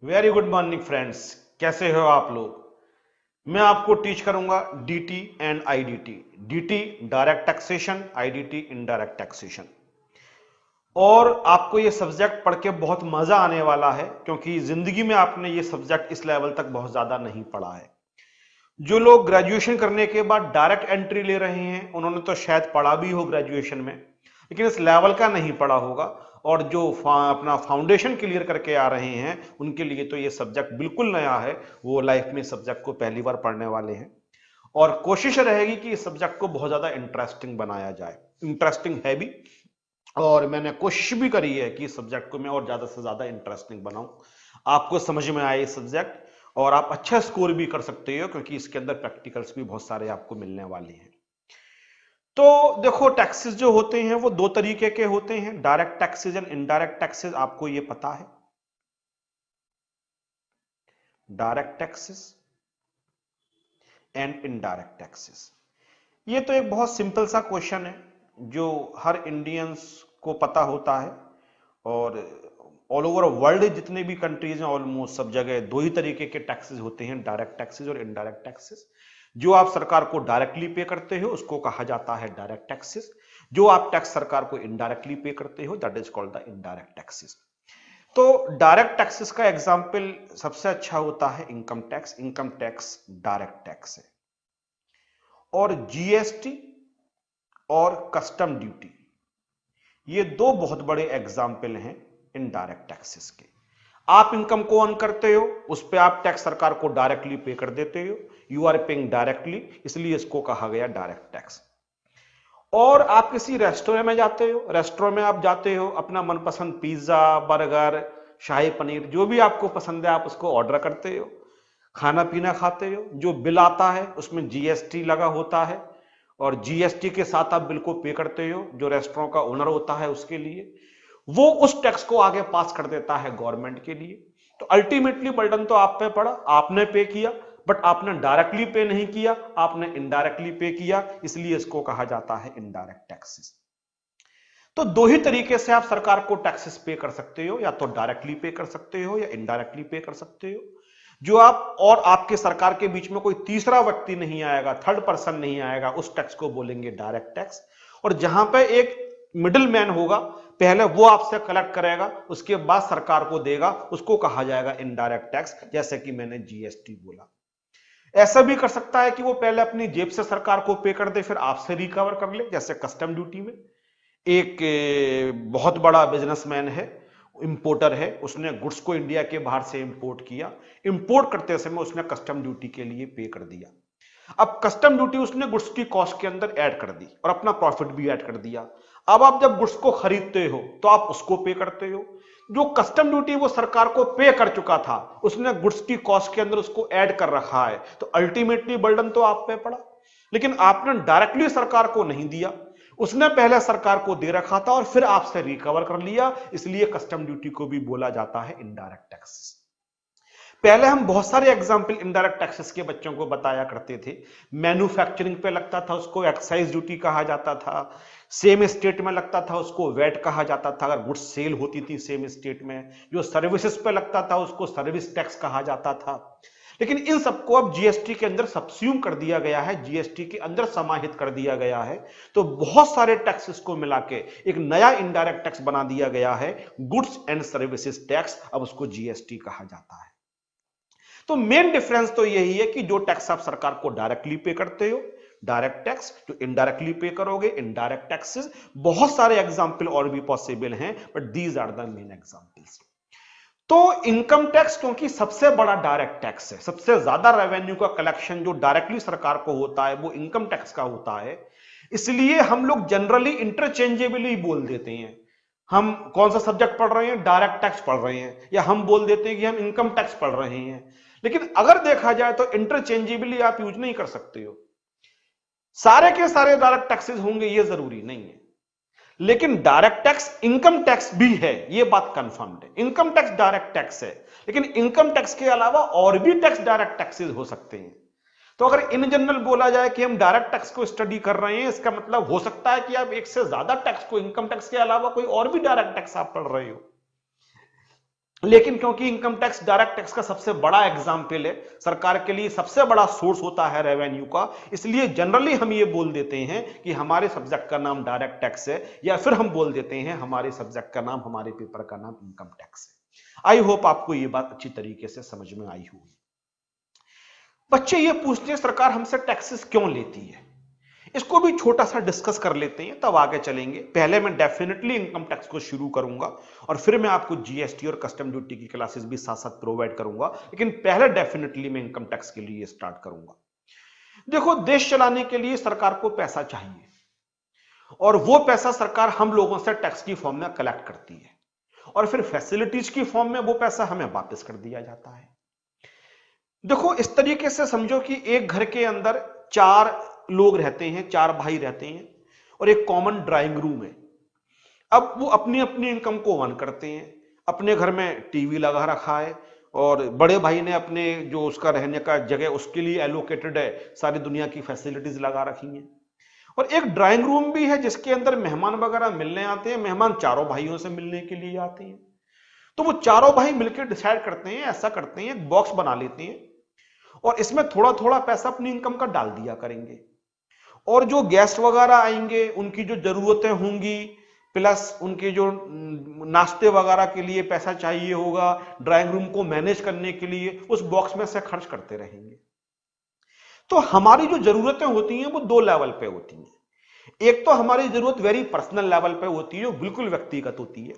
Very good morning friends. कैसे हो आप लोग। मैं आपको टीच करूंगा DT and IDT. DT direct taxation, IDT indirect taxation. और आपको ये सब्जेक्ट पढ़ के बहुत मजा आने वाला है क्योंकि जिंदगी में आपने ये सब्जेक्ट इस लेवल तक बहुत ज्यादा नहीं पढ़ा है। जो लोग ग्रेजुएशन करने के बाद डायरेक्ट एंट्री ले रहे हैं उन्होंने तो शायद पढ़ा भी हो ग्रेजुएशन में, लेकिन इस लेवल का नहीं पढ़ा होगा। और जो अपना फाउंडेशन क्लियर करके आ रहे हैं उनके लिए तो ये सब्जेक्ट बिल्कुल नया है। वो लाइफ में सब्जेक्ट को पहली बार पढ़ने वाले हैं और कोशिश रहेगी कि इस सब्जेक्ट को बहुत ज्यादा इंटरेस्टिंग बनाया जाए। इंटरेस्टिंग है भी, और मैंने कोशिश भी करी है कि इस सब्जेक्ट को मैं और ज्यादा से ज्यादा इंटरेस्टिंग बनाऊं, आपको समझ में आए ये सब्जेक्ट और आप अच्छा स्कोर भी कर सकते हो क्योंकि इसके अंदर प्रैक्टिकल्स भी बहुत सारे आपको मिलने वाले हैं। तो देखो, टैक्सेस जो होते हैं वो दो तरीके के होते हैं, direct taxes and indirect taxes. आपको ये पता है, direct taxes and indirect taxes. ये तो एक बहुत सिंपल सा क्वेश्चन है जो हर इंडियंस को पता होता है। और ऑल ओवर वर्ल्ड जितने भी कंट्रीज हैं ऑलमोस्ट सब जगह दो ही तरीके के टैक्सेस होते हैं, डायरेक्ट टैक्सेस और इनडायरेक्ट टैक्सेस। जो आप सरकार को डायरेक्टली पे करते हो उसको कहा जाता है डायरेक्ट टैक्सेस। जो आप टैक्स सरकार को इनडायरेक्टली पे करते हो that is called the indirect taxes. तो डायरेक्ट टैक्सेस का एग्जाम्पल सबसे अच्छा होता है income tax. Income tax direct tax है। और जीएसटी और कस्टम ड्यूटी, ये दो बहुत बड़े एग्जाम्पल हैं इनडायरेक्ट टैक्सेस के। आप इनकम को अर्न करते हो, उस पर आप टैक्स सरकार को डायरेक्टली पे कर देते हो, यू आर पेइंग डायरेक्टली, इसलिए इसको कहा गया डायरेक्ट टैक्स। और आप किसी रेस्टोरेंट में जाते हो, रेस्टोरेंट में आप जाते हो, अपना मनपसंद पिज्जा, बर्गर, शाही पनीर, जो भी आपको पसंद है आप उसको ऑर्डर करते हो, खाना पीना खाते हो। जो बिल आता है उसमें जीएसटी लगा होता है और जीएसटी के साथ आप बिल को पे करते हो जो रेस्टोरेंट का ओनर होता है उसके लिए। वो उस टैक्स को आगे पास कर देता है गवर्नमेंट के लिए। तो अल्टीमेटली बर्डन तो आप पे पड़ा, आपने पे किया, बट आपने डायरेक्टली पे नहीं किया, आपने इनडायरेक्टली पे किया, इसलिए इसको कहा जाता है इनडायरेक्ट टैक्सेस। तो दो ही तरीके से आप सरकार को टैक्सेस पे कर सकते हो, या तो डायरेक्टली पे कर सकते हो या इनडायरेक्टली पे कर सकते हो। जो आप और आपके सरकार के बीच में कोई तीसरा व्यक्ति नहीं आएगा, थर्ड पर्सन नहीं आएगा, उस टैक्स को बोलेंगे डायरेक्ट टैक्स। और जहां पे एक मिडिल मैन होगा, पहले वो आपसे कलेक्ट करेगा उसके बाद सरकार को देगा, उसको कहा जाएगा इनडायरेक्ट टैक्स। जैसे कि मैंने जीएसटी बोला। ऐसा भी कर सकता है कि वो पहले अपनी जेब से सरकार को पे कर दे फिर आपसे रिकवर कर ले, जैसे कस्टम ड्यूटी में। एक बहुत बड़ा बिजनेसमैन है, इंपोर्टर है, उसने गुड्स को इंडिया के बाहर से इंपोर्ट किया। इंपोर्ट करते समय उसने कस्टम ड्यूटी के लिए पे कर दिया। अब कस्टम ड्यूटी उसने गुड्स की कॉस्ट के अंदर ऐड कर दी और अपना प्रॉफिट भी ऐड कर दिया। अब आप जब गुड्स को खरीदते हो तो आप उसको पे करते हो। जो कस्टम ड्यूटी वो सरकार को पे कर चुका था, उसने गुड्स की कॉस्ट के अंदर उसको ऐड कर रखा है, तो अल्टीमेटली बर्डन तो आप पे पड़ा। लेकिन आपने डायरेक्टली सरकार को नहीं दिया, उसने पहले सरकार को दे रखा था और फिर आपसे रिकवर कर लिया, इसलिए कस्टम ड्यूटी को भी बोला जाता है इनडायरेक्ट टैक्सेस। पहले हम बहुत सारे एग्जाम्पल इनडायरेक्ट टैक्सेस के बच्चों को बताया करते थे। मैन्युफैक्चरिंग पे लगता था उसको एक्साइज ड्यूटी कहा जाता था, सेम स्टेट में लगता था उसको वेट कहा जाता था अगर गुड्स सेल होती थी सेम स्टेट में। जो सर्विसेज पे लगता था उसको सर्विस टैक्स कहा जाता था। लेकिन इन सबको अब जीएसटी के अंदर सबस्यूम कर दिया गया है, जीएसटी के अंदर समाहित कर दिया गया है। तो बहुत सारे टैक्सेस को मिला के एक नया इनडायरेक्ट टैक्स बना दिया गया है, गुड्स एंड सर्विसेज टैक्स। अब उसको जीएसटी कहा जाता है। तो मेन डिफरेंस तो यही है कि जो टैक्स आप सरकार को डायरेक्टली पे करते हो डायरेक्ट टैक्स, जो इनडायरेक्टली पे करोगे इनडायरेक्ट टैक्सेस। बहुत सारे एग्जांपल और भी पॉसिबल हैं but these are the main examples. तो इनकम टैक्स क्योंकि सबसे बड़ा डायरेक्ट टैक्स है, सबसे ज्यादा रेवेन्यू का कलेक्शन जो डायरेक्टली सरकार को होता है वो इनकम टैक्स का होता है, इसलिए हम लोग जनरली इंटरचेंजेबली बोल देते हैं। हम कौन सा सब्जेक्ट पढ़ रहे हैं, डायरेक्ट टैक्स पढ़ रहे हैं, या हम बोल देते हैं कि हम इनकम टैक्स पढ़ रहे हैं। लेकिन अगर देखा जाए तो इंटरचेंजेबली आप यूज नहीं कर सकते हो। सारे के सारे डायरेक्ट टैक्सेस होंगे ये जरूरी नहीं है, लेकिन डायरेक्ट टैक्स इनकम टैक्स भी है, ये बात कंफर्म्ड है। इनकम टैक्स डायरेक्ट टैक्स है, लेकिन इनकम टैक्स के अलावा और भी टैक्स डायरेक्ट टैक्सेस हो सकते हैं। तो अगर इन जनरल बोला जाए कि हम डायरेक्ट टैक्स को स्टडी कर रहे हैं, इसका मतलब हो सकता है कि आप एक से ज्यादा टैक्स को, इनकम टैक्स के अलावा कोई और भी डायरेक्ट टैक्स आप पढ़ रहे हो। लेकिन क्योंकि इनकम टैक्स डायरेक्ट टैक्स का सबसे बड़ा एग्जाम्पल है, सरकार के लिए सबसे बड़ा सोर्स होता है रेवेन्यू का, इसलिए जनरली हम ये बोल देते हैं कि हमारे सब्जेक्ट का नाम डायरेक्ट टैक्स है, या फिर हम बोल देते हैं हमारे सब्जेक्ट का नाम, हमारे पेपर का नाम इनकम टैक्स है। आई होप आपको ये बात अच्छी तरीके से समझ में आई होगी। बच्चे ये पूछते हैं सरकार हमसे टैक्सेस क्यों लेती है, इसको भी छोटा सा डिस्कस कर लेते हैं, तब आगे चलेंगे। पहले मैं डेफिनेटली इनकम टैक्स को शुरू करूंगा और फिर मैं आपको जीएसटी और कस्टम ड्यूटी की क्लासेस भी साथ साथ प्रोवाइड करूंगा, लेकिन पहले डेफिनेटली मैं इनकम टैक्स के लिए स्टार्ट करूंगा। देखो, देश चलाने के लिए सरकार को पैसा चाहिए, और वो पैसा सरकार हम लोगों से टैक्स की फॉर्म में कलेक्ट करती है, और फिर फैसिलिटीज की फॉर्म में वो पैसा हमें वापस कर दिया जाता है। देखो, इस तरीके से समझो कि एक घर के अंदर 4 लोग रहते हैं, 4 भाई रहते हैं, और एक कॉमन ड्राइंग रूम है। अब वो अपनी अपनी इनकम को अर्न करते हैं, अपने घर में टीवी लगा रखा है, और बड़े भाई ने अपने जो उसका रहने का जगह उसके लिए एलोकेटेड है, सारी दुनिया की फैसिलिटीज लगा रखी हैं। और एक ड्राइंग रूम भी है जिसके अंदर मेहमान वगैरह मिलने आते हैं, मेहमान चारों भाइयों से मिलने के लिए आते हैं। तो वो चारों भाई मिलकर डिसाइड करते हैं, ऐसा करते हैं, एक बॉक्स बना लेते हैं, और इसमें थोड़ा थोड़ा पैसा अपनी इनकम का डाल दिया करेंगे, और जो गेस्ट वगैरह आएंगे उनकी जो जरूरतें होंगी, प्लस उनके जो नाश्ते वगैरह के लिए पैसा चाहिए होगा, ड्राइंग रूम को मैनेज करने के लिए, उस बॉक्स में से खर्च करते रहेंगे। तो हमारी जो जरूरतें होती हैं वो 2 लेवल पे होती हैं। एक तो हमारी जरूरत वेरी पर्सनल लेवल पे होती है, जो बिल्कुल व्यक्तिगत होती है,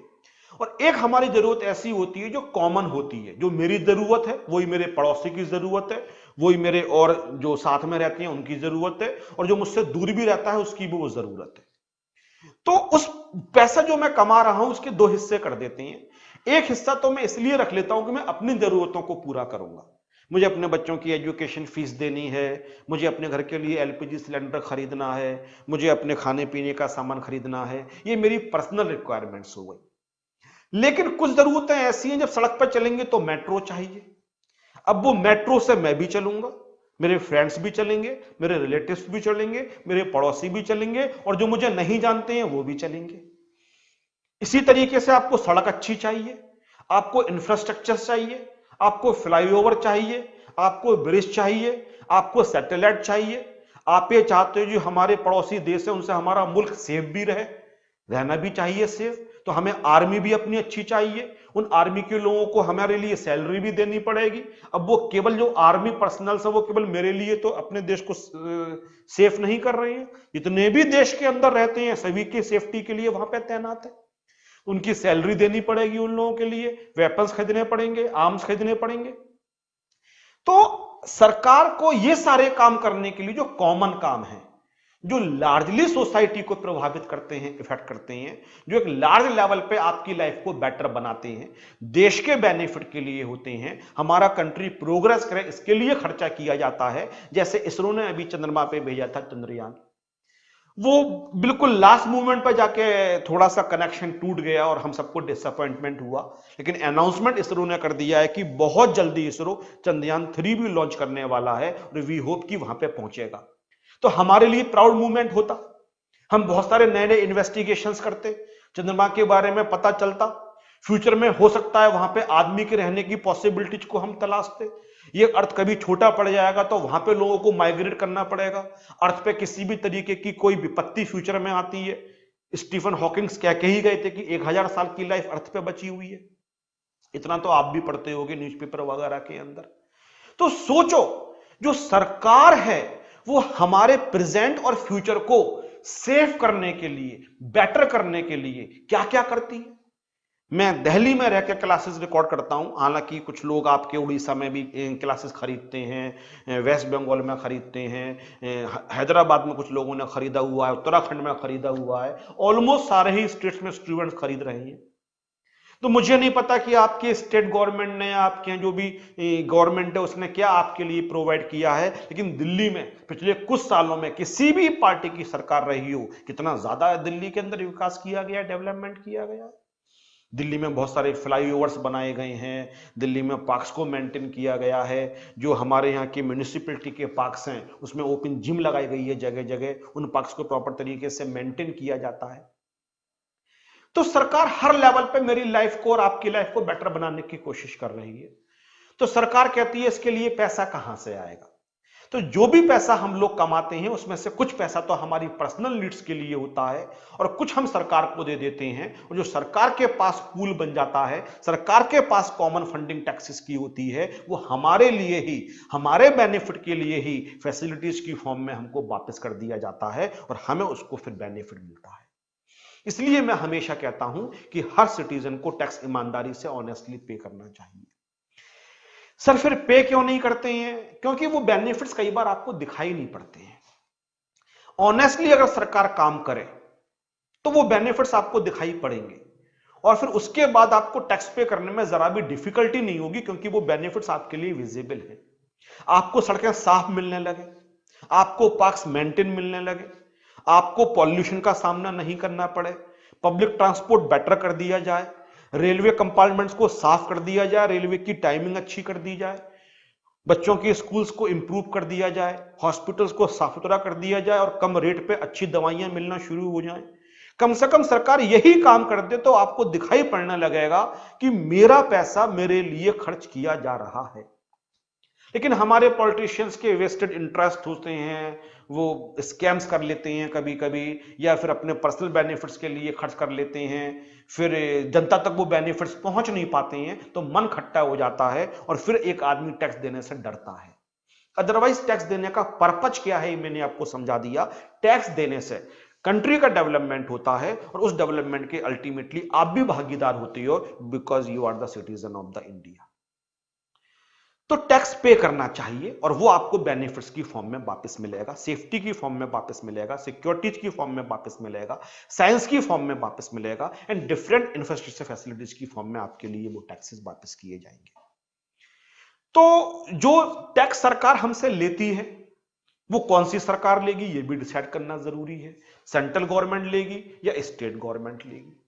और एक हमारी जरूरत ऐसी होती है जो कॉमन होती है, जो मेरी जरूरत है वही मेरे पड़ोसी की जरूरत है, वही मेरे और जो साथ में रहते हैं उनकी जरूरत है, और जो मुझसे दूर भी रहता है उसकी भी वो जरूरत है। तो उस पैसा जो मैं कमा रहा हूं उसके 2 हिस्से कर देते हैं। एक हिस्सा तो मैं इसलिए रख लेता हूं कि मैं अपनी जरूरतों को पूरा करूंगा, मुझे अपने बच्चों की एजुकेशन फीस देनी है, मुझे अपने घर के लिए एलपीजी सिलेंडर खरीदना है, मुझे अपने खाने पीने का सामान खरीदना है, ये मेरी पर्सनल रिक्वायरमेंट्स हो गई। लेकिन कुछ जरूरतें ऐसी हैं, जब सड़क पर चलेंगे तो मेट्रो चाहिए। अब वो मेट्रो से मैं भी चलूंगा, मेरे फ्रेंड्स भी चलेंगे, मेरे रिलेटिव्स भी चलेंगे, मेरे पड़ोसी भी चलेंगे, और जो मुझे नहीं जानते हैं वो भी चलेंगे। इसी तरीके से आपको सड़क अच्छी चाहिए, आपको इंफ्रास्ट्रक्चर चाहिए, आपको फ्लाईओवर चाहिए, आपको ब्रिज चाहिए, आपको सैटेलाइट चाहिए। आप ये चाहते हो जो हमारे पड़ोसी देश है उनसे हमारा मुल्क सेफ भी रहे, रहना भी चाहिए सेफ, तो हमें आर्मी भी अपनी अच्छी चाहिए, उन आर्मी के लोगों को हमारे लिए सैलरी भी देनी पड़ेगी। अब वो केवल जो आर्मी पर्सनल है वो केवल मेरे लिए तो अपने देश को सेफ नहीं कर रहे हैं, जितने भी देश के अंदर रहते हैं सभी की सेफ्टी के लिए वहां पे तैनात है, उनकी सैलरी देनी पड़ेगी, उन लोगों के लिए वेपन्स खरीदने पड़ेंगे, आर्म्स खरीदने पड़ेंगे। तो सरकार को ये सारे काम करने के लिए जो कॉमन काम है, जो लार्जली सोसाइटी को प्रभावित करते हैं, इफेक्ट करते हैं, जो एक लार्ज लेवल पे आपकी लाइफ को बेटर बनाते हैं, देश के बेनिफिट के लिए होते हैं, हमारा कंट्री प्रोग्रेस करे इसके लिए खर्चा किया जाता है। जैसे इसरो ने अभी चंद्रमा पे भेजा था चंद्रयान, वो बिल्कुल लास्ट मोमेंट पर जाके थोड़ा सा कनेक्शन टूट गया और हम सबको डिसअपॉइंटमेंट हुआ, लेकिन अनाउंसमेंट इसरो ने कर दिया है कि बहुत जल्दी इसरो चंद्रयान 3 भी लॉन्च करने वाला है, और वी होप कि वहां पे पहुंचेगा। तो हमारे लिए प्राउड मूवमेंट होता, हम बहुत सारे नए नए इन्वेस्टिगेशंस करते, चंद्रमा के बारे में पता चलता, फ्यूचर में हो सकता है वहां पे आदमी के रहने की पॉसिबिलिटीज को हम तलाशते। ये अर्थ कभी छोटा पड़ जाएगा तो वहां पे लोगों को माइग्रेट करना पड़ेगा, अर्थ पे किसी भी तरीके की कोई विपत्ति फ्यूचर में आती है, स्टीफन हॉकिंग्स कह के ही गए थे कि 1000 साल की लाइफ अर्थ पे बची हुई है, इतना तो आप भी पढ़ते होगे न्यूज़पेपर वगैरह के अंदर। तो सोचो, जो सरकार है वो हमारे प्रेजेंट और फ्यूचर को सेव करने के लिए, बेटर करने के लिए क्या क्या करती है। मैं दिल्ली में रहकर क्लासेस रिकॉर्ड करता हूं, हालांकि कुछ लोग आपके उड़ीसा में भी क्लासेस खरीदते हैं, वेस्ट बंगाल में खरीदते हैं, हैदराबाद में कुछ लोगों ने खरीदा हुआ है, उत्तराखंड में खरीदा हुआ है, ऑलमोस्ट सारे ही स्टेट्स में स्टूडेंट्स खरीद रहे हैं। तो मुझे नहीं पता कि आपके स्टेट गवर्नमेंट ने, आपके जो भी गवर्नमेंट है उसने क्या आपके लिए प्रोवाइड किया है, लेकिन दिल्ली में पिछले कुछ सालों में किसी भी पार्टी की सरकार रही हो, कितना ज्यादा दिल्ली के अंदर विकास किया गया, डेवलपमेंट किया गया। दिल्ली में बहुत सारे फ्लाईओवर्स बनाए गए हैं, दिल्ली में पार्क्स को मेंटेन किया गया है, जो हमारे यहाँ की म्यूनिसिपैलिटी के पार्क्स हैं उसमें ओपन जिम लगाई गई है, जगह जगह उन पार्क्स को प्रॉपर तरीके से मेंटेन किया जाता है। तो सरकार हर लेवल पे मेरी लाइफ को और आपकी लाइफ को बेटर बनाने की कोशिश कर रही है। तो सरकार कहती है इसके लिए पैसा कहां से आएगा? तो जो भी पैसा हम लोग कमाते हैं उसमें से कुछ पैसा तो हमारी पर्सनल नीड्स के लिए होता है और कुछ हम सरकार को दे देते हैं, और जो सरकार के पास पूल बन जाता है, सरकार के पास कॉमन फंडिंग टैक्सेस की होती है, वो हमारे लिए ही, हमारे बेनिफिट के लिए ही फैसिलिटीज की फॉर्म में हमको वापस कर दिया जाता है और हमें उसको फिर बेनिफिट मिलता है। इसलिए मैं हमेशा कहता हूं कि हर सिटीजन को टैक्स ईमानदारी से ऑनेस्टली पे करना चाहिए। सर फिर पे क्यों नहीं करते हैं? क्योंकि वो बेनिफिट्स कई बार आपको दिखाई नहीं पड़ते हैं। ऑनेस्टली अगर सरकार काम करे तो वो बेनिफिट्स आपको दिखाई पड़ेंगे और फिर उसके बाद आपको टैक्स पे करने में जरा भी डिफिकल्टी नहीं होगी, क्योंकि वो बेनिफिट्स आपके लिए विजिबल है। आपको सड़कें साफ मिलने लगे, आपको पार्क्स मेंटेन मिलने लगे, आपको पॉल्यूशन का सामना नहीं करना पड़े, पब्लिक ट्रांसपोर्ट बेटर कर दिया जाए, रेलवे कंपार्टमेंट्स को साफ कर दिया जाए, रेलवे की टाइमिंग अच्छी कर दी जाए, बच्चों के स्कूल्स को इंप्रूव कर दिया जाए, हॉस्पिटल्स को साफ सुथरा कर दिया जाए और कम रेट पे अच्छी दवाइयां मिलना शुरू हो जाएं। कम से कम सरकार यही काम कर दे तो आपको दिखाई पड़ने लगेगा कि मेरा पैसा मेरे लिए खर्च किया जा रहा है। लेकिन हमारे पॉलिटिशियंस के वेस्टेड इंटरेस्ट होते हैं, वो स्कैम्स कर लेते हैं कभी कभी, या फिर अपने पर्सनल बेनिफिट्स के लिए खर्च कर लेते हैं, फिर जनता तक वो बेनिफिट्स पहुंच नहीं पाते हैं, तो मन खट्टा हो जाता है और फिर एक आदमी टैक्स देने से डरता है। अदरवाइज टैक्स देने का पर्पज क्या है मैंने आपको समझा दिया। टैक्स देने से कंट्री का डेवलपमेंट होता है और उस डेवलपमेंट के अल्टीमेटली आप भी भागीदार होते हो, because you are the citizen of the India. तो टैक्स पे करना चाहिए और वो आपको बेनिफिट्स की फॉर्म में वापस मिलेगा, सेफ्टी की फॉर्म में वापस मिलेगा, सिक्योरिटीज की फॉर्म में वापस मिलेगा, साइंस की फॉर्म में वापस मिलेगा एंड डिफरेंट इंफ्रास्ट्रक्चर फैसिलिटीज की फॉर्म में आपके लिए वो टैक्सेस वापस किए जाएंगे। तो जो टैक्स सरकार हमसे लेती है वो कौन सी सरकार लेगी ये भी डिसाइड करना जरूरी है। सेंट्रल गवर्नमेंट लेगी या स्टेट गवर्नमेंट लेगी?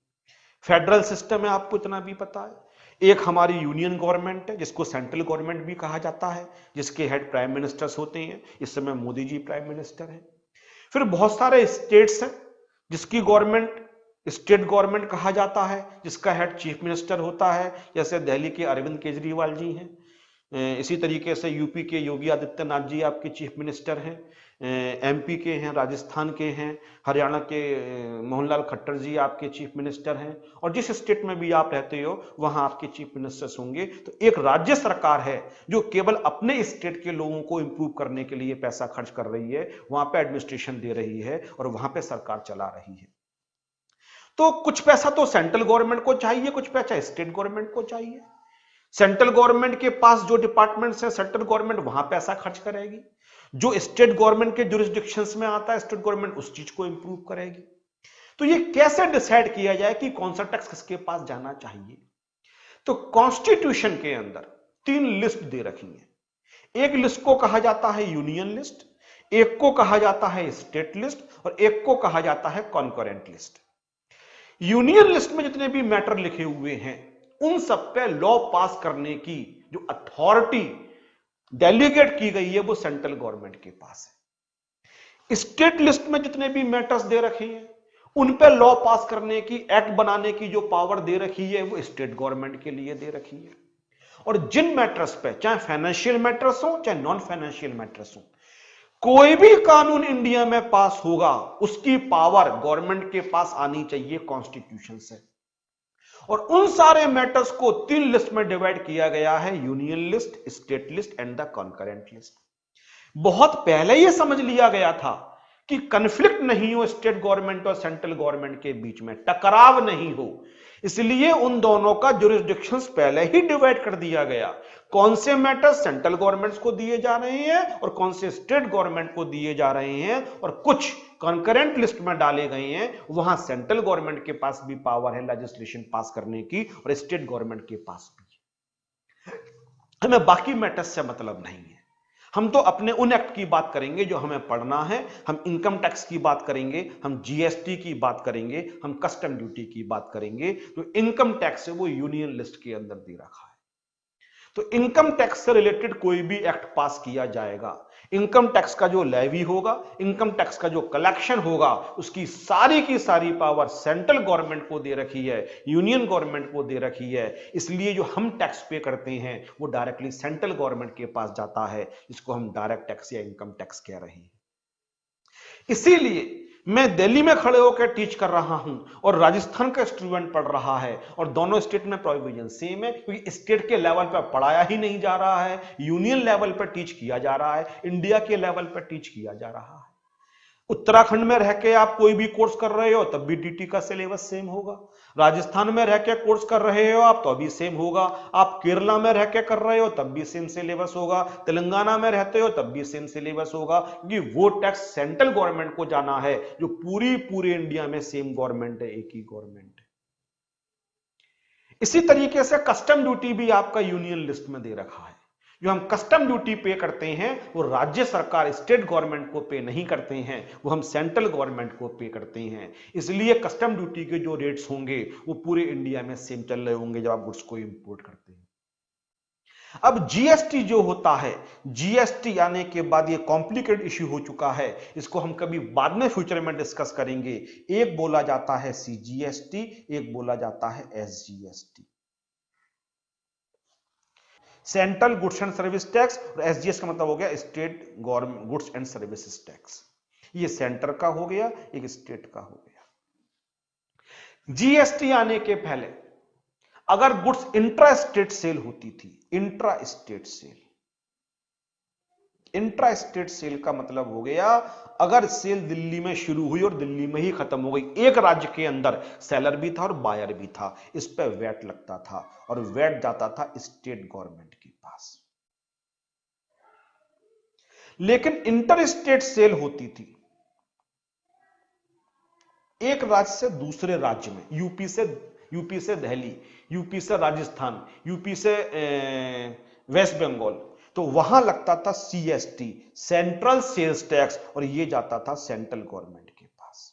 फेडरल सिस्टम है, आपको इतना भी पता है। एक हमारी यूनियन गवर्नमेंट है जिसको सेंट्रल गवर्नमेंट भी कहा जाता है, जिसके हेड प्राइम मिनिस्टर्स होते हैं। इस समय मोदी जी प्राइम मिनिस्टर हैं। फिर बहुत सारे स्टेट्स हैं जिसकी गवर्नमेंट स्टेट गवर्नमेंट कहा जाता है, जिसका हेड चीफ मिनिस्टर होता है, जैसे दिल्ली के अरविंद केजरीवाल जी हैं। इसी तरीके से यूपी के योगी आदित्यनाथ जी आपके चीफ मिनिस्टर हैं, एमपी के हैं, राजस्थान के हैं, हरियाणा के मोहनलाल खट्टर जी आपके चीफ मिनिस्टर हैं, और जिस स्टेट में भी आप रहते हो वहां आपके चीफ मिनिस्टर्स होंगे। तो एक राज्य सरकार है जो केवल अपने स्टेट के लोगों को इंप्रूव करने के लिए पैसा खर्च कर रही है, वहां पे एडमिनिस्ट्रेशन दे रही है और वहां पे सरकार चला रही है। तो कुछ पैसा तो सेंट्रल गवर्नमेंट को चाहिए, कुछ पैसा स्टेट गवर्नमेंट को चाहिए। सेंट्रल गवर्नमेंट के पास जो डिपार्टमेंट्स हैं, सेंट्रल गवर्नमेंट वहां पैसा खर्च करेगी। जो स्टेट गवर्नमेंट के जुरिस्डिक्शंस में आता है, स्टेट गवर्नमेंट उस चीज को इंप्रूव करेगी। तो ये कैसे डिसाइड किया जाए कि कौन सा टैक्स किसके पास जाना चाहिए? तो कॉन्स्टिट्यूशन के अंदर 3 लिस्ट दे रखी है। एक लिस्ट को कहा जाता है यूनियन लिस्ट, एक को कहा जाता है स्टेट लिस्ट और एक को कहा जाता है कॉन्करेंट लिस्ट। यूनियन लिस्ट में जितने भी मैटर लिखे हुए हैं उन सब पे लॉ पास करने की जो अथॉरिटी डेलीगेट की गई है वो सेंट्रल गवर्नमेंट के पास है। स्टेट लिस्ट में जितने भी मैटर्स दे रखे हैं उन पे लॉ पास करने की, एक्ट बनाने की जो पावर दे रखी है वो स्टेट गवर्नमेंट के लिए दे रखी है। और जिन मैटर्स पे, चाहे फाइनेंशियल मैटर्स हो चाहे नॉन फाइनेंशियल मैटर्स हो, कोई भी कानून इंडिया में पास होगा उसकी पावर गवर्नमेंट के पास आनी चाहिए कॉन्स्टिट्यूशन से। और उन सारे मैटर्स को 3 लिस्ट में डिवाइड किया गया है, union list, state list and the concurrent list. बहुत पहले यह समझ लिया गया था कि कन्फ्लिक्ट नहीं हो स्टेट गवर्नमेंट और सेंट्रल गवर्नमेंट के बीच में, टकराव नहीं हो, इसलिए उन दोनों का जुरिस्डिक्शंस पहले ही डिवाइड कर दिया गया। कौन से मैटर्स सेंट्रल गवर्नमेंट्स को दिए जा रहे हैं और कौन से स्टेट गवर्नमेंट को दिए जा रहे हैं, और कुछ कॉन्करेंट लिस्ट में डाले गए हैं, वहां सेंट्रल गवर्नमेंट के पास भी पावर है लेजिस्लेशन पास करने की और स्टेट गवर्नमेंट के पास भी। हमें बाकी मैटर्स से मतलब नहीं है, हम तो अपने उन एक्ट की बात करेंगे जो हमें पढ़ना है। हम इनकम टैक्स की बात करेंगे, हम जीएसटी की बात करेंगे, हम कस्टम ड्यूटी की बात करेंगे। जो इनकम टैक्स है वो यूनियन लिस्ट के अंदर दे रखा है। तो इनकम टैक्स से रिलेटेड कोई भी एक्ट पास किया जाएगा, इनकम टैक्स का जो लेवी होगा, इनकम टैक्स का जो कलेक्शन होगा, उसकी सारी की सारी पावर सेंट्रल गवर्नमेंट को दे रखी है, यूनियन गवर्नमेंट को दे रखी है। इसलिए जो हम टैक्स पे करते हैं वो डायरेक्टली सेंट्रल गवर्नमेंट के पास जाता है, जिसको हम डायरेक्ट टैक्स या इनकम टैक्स कह रहे हैं। इसीलिए मैं दिल्ली में खड़े होकर टीच कर रहा हूं और राजस्थान का स्टूडेंट पढ़ रहा है, और दोनों स्टेट में प्रोविजन सेम है, क्योंकि स्टेट के लेवल पर पढ़ाया ही नहीं जा रहा है, यूनियन लेवल पर टीच किया जा रहा है, इंडिया के लेवल पर टीच किया जा रहा है। उत्तराखंड में रह के आप कोई भी कोर्स कर रहे हो तब भी डीटी का सिलेबस सेम होगा, राजस्थान में रह के कोर्स कर रहे हो आप तो अभी सेम होगा, आप केरला में रह के कर रहे हो तब भी सेम सिलेबस होगा, तेलंगाना में रहते हो तब भी सेम सिलेबस होगा, क्योंकि वो टैक्स सेंट्रल गवर्नमेंट को जाना है, जो पूरे इंडिया में सेम गवर्नमेंट है, एक ही गवर्नमेंट है। इसी तरीके से कस्टम ड्यूटी भी आपका यूनियन लिस्ट में दे रखा है। जो हम कस्टम ड्यूटी पे करते हैं वो राज्य सरकार स्टेट गवर्नमेंट को पे नहीं करते हैं, वो हम सेंट्रल गवर्नमेंट को पे करते हैं। इसलिए कस्टम ड्यूटी के जो रेट्स होंगे वो पूरे इंडिया में सेम चल रहे होंगे जब आप गुड्स को इंपोर्ट करते हैं। अब जीएसटी जो होता है, जीएसटी आने के बाद ये कॉम्प्लिकेटेड इश्यू हो चुका है, इसको हम कभी बाद में फ्यूचर में डिस्कस करेंगे। एक बोला जाता है सीजीएसटी, एक बोला जाता है SGST, central goods and service tax, और एसजीएस का मतलब हो गया state government goods and services tax. ये सेंटर का हो गया, एक स्टेट का हो गया। जीएसटी आने के पहले अगर गुड्स इंट्रा स्टेट सेल होती थी, intra state sale, intra state sale का मतलब हो गया अगर सेल दिल्ली में शुरू हुई और दिल्ली में ही खत्म हो गई, एक राज्य के अंदर सेलर भी था और बायर भी था, इस पर वैट लगता था और वैट जाता था स्टेट गवर्नमेंट के पास। लेकिन इंटर स्टेट सेल होती थी एक राज्य से दूसरे राज्य में, यूपी से दिल्ली, यूपी से राजस्थान, यूपी से वेस्ट बंगाल, तो वहां लगता था सीएसटी, सेंट्रल सेल्स टैक्स, और ये जाता था सेंट्रल गवर्नमेंट के पास।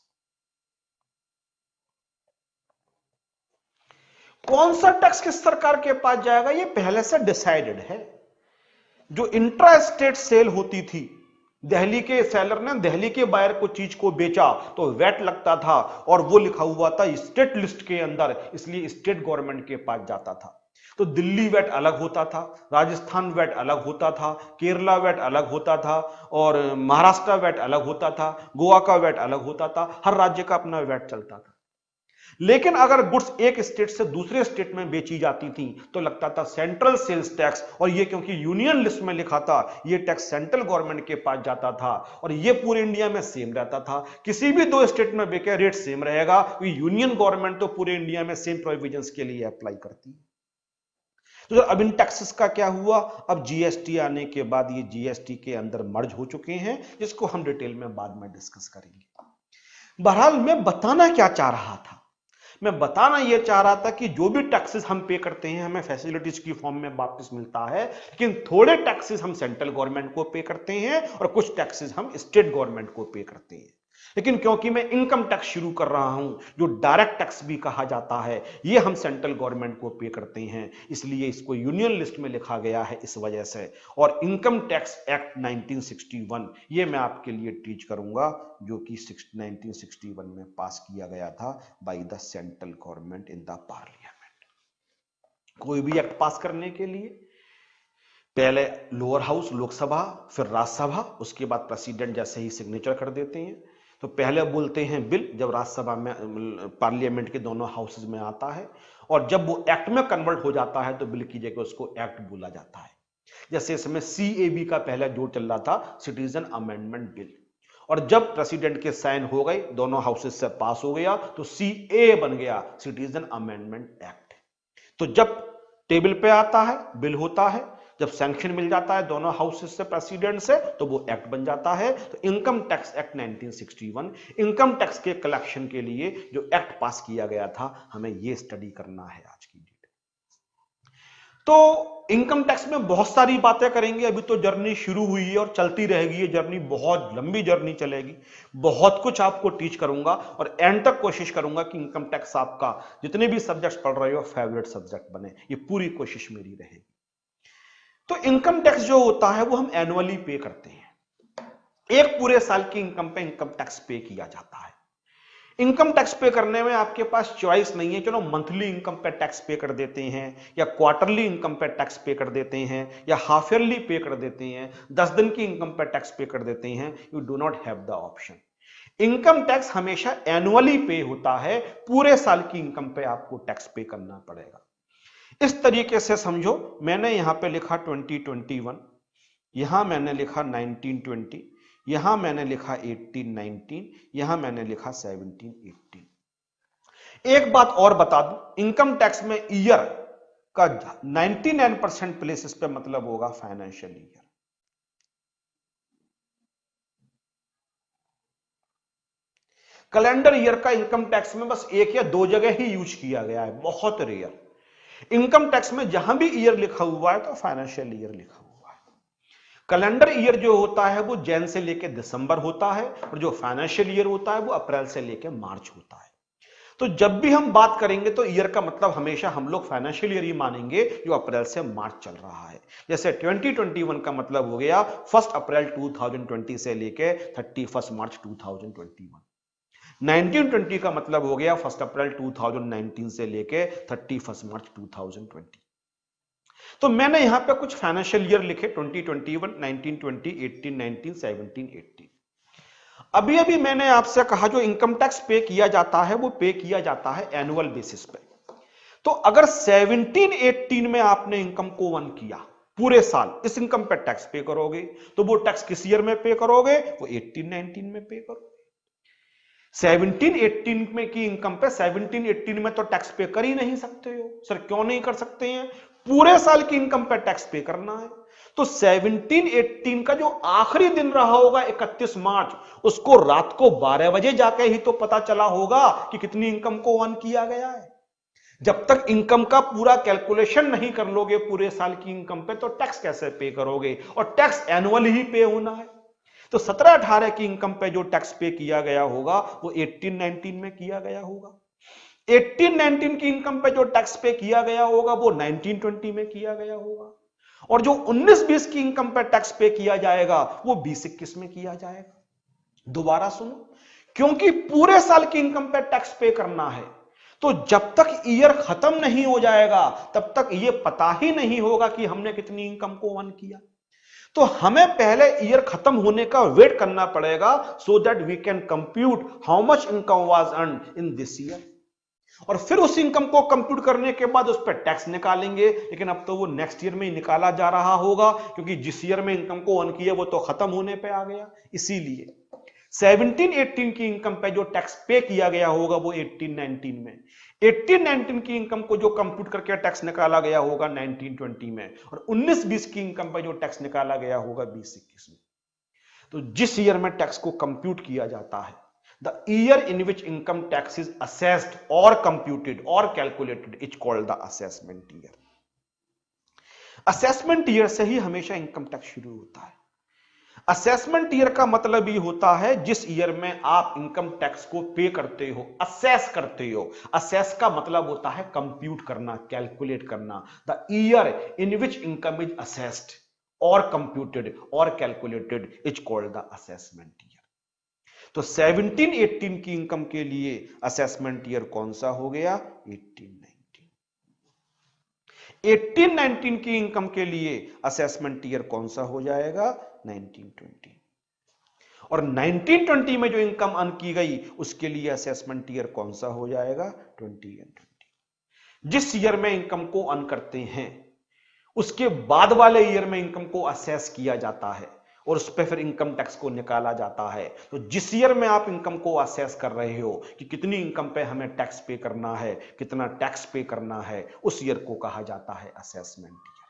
कौन सा टैक्स किस सरकार के पास जाएगा ये पहले से डिसाइडेड है। जो इंट्रा स्टेट सेल होती थी, दिल्ली के सेलर ने दिल्ली के बायर को चीज को बेचा तो वैट लगता था, और वो लिखा हुआ था स्टेट लिस्ट के अंदर, इसलिए स्टेट गवर्नमेंट के पास जाता था। तो दिल्ली वैट अलग होता था, राजस्थान वैट अलग होता था, केरला वैट अलग होता था, और महाराष्ट्र वैट अलग होता था, गोवा का वैट अलग होता था, हर राज्य का अपना वैट चलता था। लेकिन अगर गुड्स एक स्टेट से दूसरे स्टेट में बेची जाती थी तो लगता था सेंट्रल सेल्स टैक्स, और ये क्योंकि यूनियन लिस्ट में लिखा था ये टैक्स सेंट्रल गवर्नमेंट के पास जाता था, और ये पूरे इंडिया में सेम रहता था। किसी भी दो स्टेट में बेचे रेट सेम रहेगा, क्योंकि यूनियन गवर्नमेंट तो पूरे इंडिया में सेम प्रोविजंस के लिए अप्लाई करती है। तो अब इन टैक्सेस का क्या हुआ, अब जीएसटी आने के बाद ये जीएसटी के अंदर मर्ज हो चुके हैं, जिसको हम डिटेल में बाद में डिस्कस करेंगे। बहरहाल मैं बताना क्या चाह रहा था, मैं बताना यह चाह रहा था कि जो भी टैक्सेस हम पे करते हैं हमें फैसिलिटीज की फॉर्म में वापस मिलता है, लेकिन थोड़े टैक्सेस हम सेंट्रल गवर्नमेंट को पे करते हैं और कुछ टैक्सेस हम स्टेट गवर्नमेंट को पे करते हैं। लेकिन क्योंकि मैं इनकम टैक्स शुरू कर रहा हूं, जो डायरेक्ट टैक्स भी कहा जाता है, ये हम सेंट्रल गवर्नमेंट को पे करते हैं, इसलिए इसको यूनियन लिस्ट में लिखा गया है इस वजह से। और इनकम टैक्स एक्ट 1961 ये मैं आपके लिए टीच करूंगा, जो कि 1961 में पास किया गया था by the central government in the parliament. कोई भी एक्ट पास करने के लिए पहले लोअर हाउस लोकसभा, फिर राज्यसभा, उसके बाद प्रेसिडेंट जैसे ही सिग्नेचर कर देते हैं। तो पहले बोलते हैं बिल, जब राज्यसभा में पार्लियामेंट के दोनों हाउसेज में आता है, और जब वो एक्ट में कन्वर्ट हो जाता है तो बिल की जगह उसको एक्ट बोला जाता है। जैसे इसमें सीएबी का पहला जो चल रहा था, सिटीजन अमेंडमेंट बिल, और जब प्रेसिडेंट के साइन हो गए, दोनों हाउसेज से पास हो गया, तो सीए बन गया, सिटीजन अमेंडमेंट एक्ट। तो जब टेबल पे आता है बिल होता है, जब सैंक्शन मिल जाता है दोनों हाउसेज से प्रेसिडेंट से, तो वो एक्ट बन जाता है। तो income tax act 1961 income tax के कलेक्शन के लिए जो एक्ट पास किया गया था, हमें ये स्टडी करना है आज की डेट। तो इनकम टैक्स में बहुत सारी बातें करेंगे, अभी तो जर्नी शुरू हुई है और चलती रहेगी, ये जर्नी बहुत लंबी जर्नी चलेगी, बहुत कुछ आपको टीच करूंगा, और एंड तक कोशिश करूंगा कि इनकम टैक्स आपका जितने भी सब्जेक्ट पढ़ रहे हो फेवरेट सब्जेक्ट बने, ये पूरी कोशिश मेरी रहेगी। तो इनकम टैक्स जो होता है वो हम एनुअली पे करते हैं। एक पूरे साल की इनकम पे इनकम टैक्स पे किया जाता है। इनकम टैक्स पे करने में आपके पास चॉइस नहीं है, चलो मंथली इनकम पे टैक्स पे कर देते हैं, या क्वार्टरली इनकम पे टैक्स पे कर देते हैं, या हाफ ईयरली पे कर देते हैं, 10 दिन की इनकम पे टैक्स पे कर देते हैं। You do not have the option. Income tax हमेशा एनुअली पे होता है, पूरे साल की इनकम पे आपको टैक्स पे करना पड़ेगा। इस तरीके से समझो, मैंने यहां पे लिखा 2021, यहां मैंने लिखा 1920, यहां मैंने लिखा 1819, यहां मैंने लिखा 1718। एक बात और बता दूं, इनकम टैक्स में ईयर का 99% प्लेसेस पे मतलब होगा फाइनेंशियल ईयर। कैलेंडर ईयर का इनकम टैक्स में बस एक या दो जगह ही यूज किया गया है, बहुत रेयर। इनकम टैक्स में जहां भी ईयर लिखा हुआ है तो फाइनेंशियल ईयर लिखा हुआ है। कैलेंडर ईयर जो होता है वो जैन से लेकर दिसंबर होता है, और जो फाइनेंशियल ईयर होता है वो अप्रैल से लेकर मार्च होता है। तो जब भी हम बात करेंगे तो ईयर का मतलब हमेशा हम लोग फाइनेंशियल ईयर ही मानेंगे, जो अप्रैल से मार्च चल रहा है। जैसे 2021 का मतलब हो गया 1 अप्रैल 2020 से लेके 31 मार्च 2021। 1920 का मतलब हो गया 1 अप्रैल 2019 से लेके 31 मार्च 2020। तो मैंने यहां पे कुछ फाइनेंशियल ईयर लिखे, 2021, 1920, 18, 19, 17, 18। अभी अभी मैंने आपसे कहा जो इनकम टैक्स पे किया जाता है वो पे किया जाता है एनुअल बेसिस पे। तो अगर 17-18 में आपने इनकम को वन किया, पूरे साल इस इनकम पे टैक्स पे करोगे, तो वो टैक्स किस ईयर में पे करोगे? वो 18-19 में पे करोगे। 17-18 में की इनकम पे 17-18 में तो टैक्स पे कर ही नहीं सकते हो। सर क्यों नहीं कर सकते हैं? पूरे साल की इनकम पे टैक्स पे करना है। तो 17-18 का जो आखिरी दिन रहा होगा 31 मार्च, उसको रात को 12 बजे जाके ही तो पता चला होगा कि कितनी इनकम को वन किया गया है। जब तक इनकम का पूरा कैलकुलेशन नहीं कर लोगे पूरे साल की इनकम पे, तो टैक्स कैसे पे करोगे? और टैक्स एनुअली ही पे होना है। तो 17-18 की इनकम पे जो टैक्स पे किया गया होगा वो 18-19 में किया गया होगा। 18-19 की इनकम पे जो टैक्स पे किया गया होगा वो 19-20 में किया गया होगा। और जो 19-20 की इनकम पे टैक्स पे किया जाएगा वो 20-21 में किया जाएगा। दोबारा सुनो, क्योंकि पूरे साल की इनकम पे टैक्स पे करना है, तो जब तक ईयर खत्म नहीं हो जाएगा तब तक ये पता ही नहीं होगा कि हमने कितनी इनकम को वन किया। तो हमें पहले ईयर खत्म होने का वेट करना पड़ेगा, so that we can compute how much income was earn in this year. और फिर उस इनकम को कंप्यूट करने के बाद उस पर टैक्स निकालेंगे। लेकिन अब तो वो नेक्स्ट ईयर में ही निकाला जा रहा होगा, क्योंकि जिस ईयर में इनकम को अर्न किया वो तो खत्म होने पे आ गया। इसीलिए 17-18 की इनकम पे जो टैक्स पे किया गया होगा वो 18-19 में, 18-19 की इनकम को जो कंप्यूट करके टैक्स निकाला गया होगा 19-20 में, और 19-20 की इनकम पे जो टैक्स निकाला गया होगा 20-21 में। तो जिस ईयर में टैक्स को कंप्यूट किया जाता है, the year in which income tax is assessed और कंप्यूटेड और calculated is called the assessment year. Assessment year से ही हमेशा इनकम टैक्स शुरू होता है। असेसमेंट ईयर का मतलब ये होता है जिस ईयर में आप इनकम टैक्स को पे करते हो, असेस करते हो। असेस का मतलब होता है कंप्यूट करना, कैलकुलेट करना। The year in which income is assessed और कंप्यूटेड और calculated is called the assessment year. तो 17-18 की इनकम के लिए असेसमेंट ईयर कौन सा हो गया? 18-19। 18-19 की इनकम के लिए असेसमेंट ईयर कौन सा हो जाएगा? 19-20। और 19-20 में जो इनकम अर्न की गई उसके लिए असेसमेंट ईयर कौन सा हो जाएगा? 20-20। जिस ईयर में इनकम को अर्न करते हैं उसके बाद वाले ईयर में इनकम को असेस किया जाता है और उस पर फिर इनकम टैक्स को निकाला जाता है। तो जिस ईयर में आप इनकम को असेस कर रहे हो कि कितनी इनकम पे हमें टैक्स पे करना है, कितना टैक्स पे करना है, उस ईयर को कहा जाता है असेसमेंट ईयर।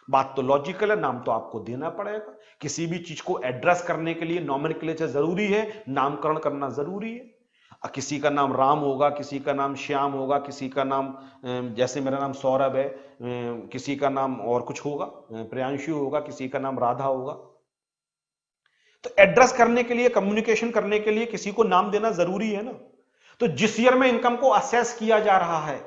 बात तो लॉजिकल है, नाम तो आपको देना पड़ेगा। किसी भी चीज को एड्रेस करने के लिए नॉमेनक्लेचर जरूरी है, नामकरण करना जरूरी है। किसी का नाम राम होगा, किसी का नाम श्याम होगा, किसी का नाम जैसे मेरा नाम सौरभ है, किसी का नाम और कुछ होगा, प्रियांशु होगा, किसी का नाम राधा होगा। तो एड्रेस करने के लिए, कम्युनिकेशन करने के लिए किसी को नाम देना जरूरी है ना। तो जिस ईयर में इनकम को असेस किया जा रहा है,